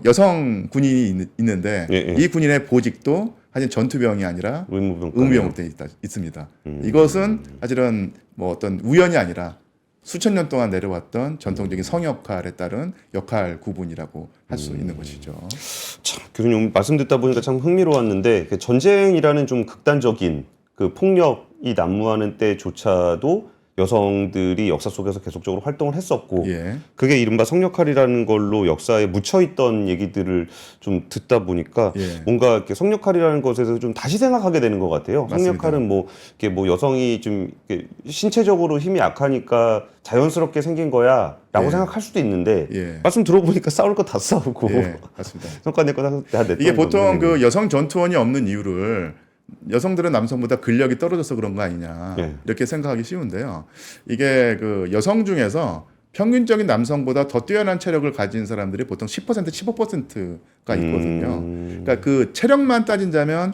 여성 군인이 있는데 예, 예. 이 군인의 보직도 사실 전투병이 아니라 의무병으로 되어 있습니다. 이것은 사실은 뭐 어떤 우연이 아니라 수천 년 동안 내려왔던 전통적인 성 역할에 따른 역할 구분이라고 할 수 있는 것이죠. 참, 교수님 말씀 듣다 보니까 참 흥미로웠는데 그 전쟁이라는 좀 극단적인 그 폭력이 난무하는 때조차도 여성들이 역사 속에서 계속적으로 활동을 했었고 예. 그게 이른바 성역할이라는 걸로 역사에 묻혀있던 얘기들을 좀 듣다 보니까 예. 뭔가 이렇게 성역할이라는 것에서 좀 다시 생각하게 되는 것 같아요. 맞습니다. 성역할은 뭐 이렇게 뭐 여성이 좀 이렇게 신체적으로 힘이 약하니까 자연스럽게 생긴 거야라고 예. 생각할 수도 있는데 예. 말씀 들어보니까 싸울 거 다 싸우고 예, 맞습니다. 성과 낼 거 다 냈던 이게 보통 거네. 그 여성 전투원이 없는 이유를 여성들은 남성보다 근력이 떨어져서 그런 거 아니냐 예. 이렇게 생각하기 쉬운데요. 이게 그 여성 중에서 평균적인 남성보다 더 뛰어난 체력을 가진 사람들이 보통 10% 15%가 있거든요. 그러니까 그 체력만 따진다면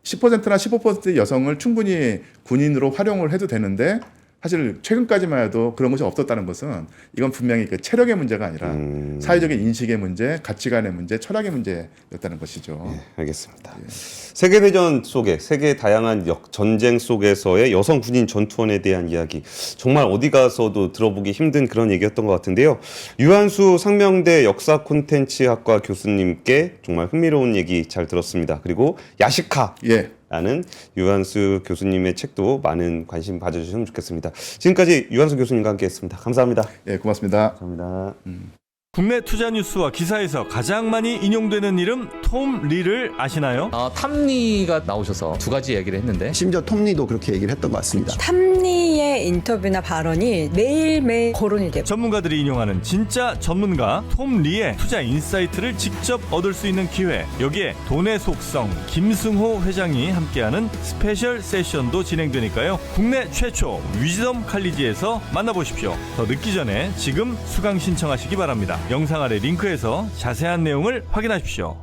10%나 15%의 여성을 충분히 군인으로 활용을 해도 되는데 사실 최근까지만 해도 그런 것이 없었다는 것은 이건 분명히 그 체력의 문제가 아니라 사회적인 인식의 문제, 가치관의 문제, 철학의 문제였다는 것이죠. 예, 알겠습니다. 세계대전 속에 세계 다양한 전쟁 속에서의 여성 군인 전투원에 대한 이야기 정말 어디 가서도 들어보기 힘든 그런 얘기였던 것 같은데요. 유한수 상명대 역사 콘텐츠학과 교수님께 정말 흥미로운 얘기 잘 들었습니다. 그리고 야시카 예. 라는 유한수 교수님의 책도 많은 관심 가져주시면 좋겠습니다. 지금까지 유한수 교수님과 함께했습니다. 감사합니다. 예, 고맙습니다. 감사합니다. 국내 투자 뉴스와 기사에서 가장 많이 인용되는 이름 톰 리를 아시나요? 탐리가 나오셔서 두 가지 얘기를 했는데 심지어 톰리도 그렇게 얘기를 했던 것 같습니다. 탐리의 인터뷰나 발언이 매일매일 거론이 돼요. 전문가들이 인용하는 진짜 전문가 톰 리의 투자 인사이트를 직접 얻을 수 있는 기회. 여기에 돈의 속성 김승호 회장이 함께하는 스페셜 세션도 진행되니까요. 국내 최초 위즈덤 칼리지에서 만나보십시오. 더 늦기 전에 지금 수강 신청하시기 바랍니다. 영상 아래 링크에서 자세한 내용을 확인하십시오.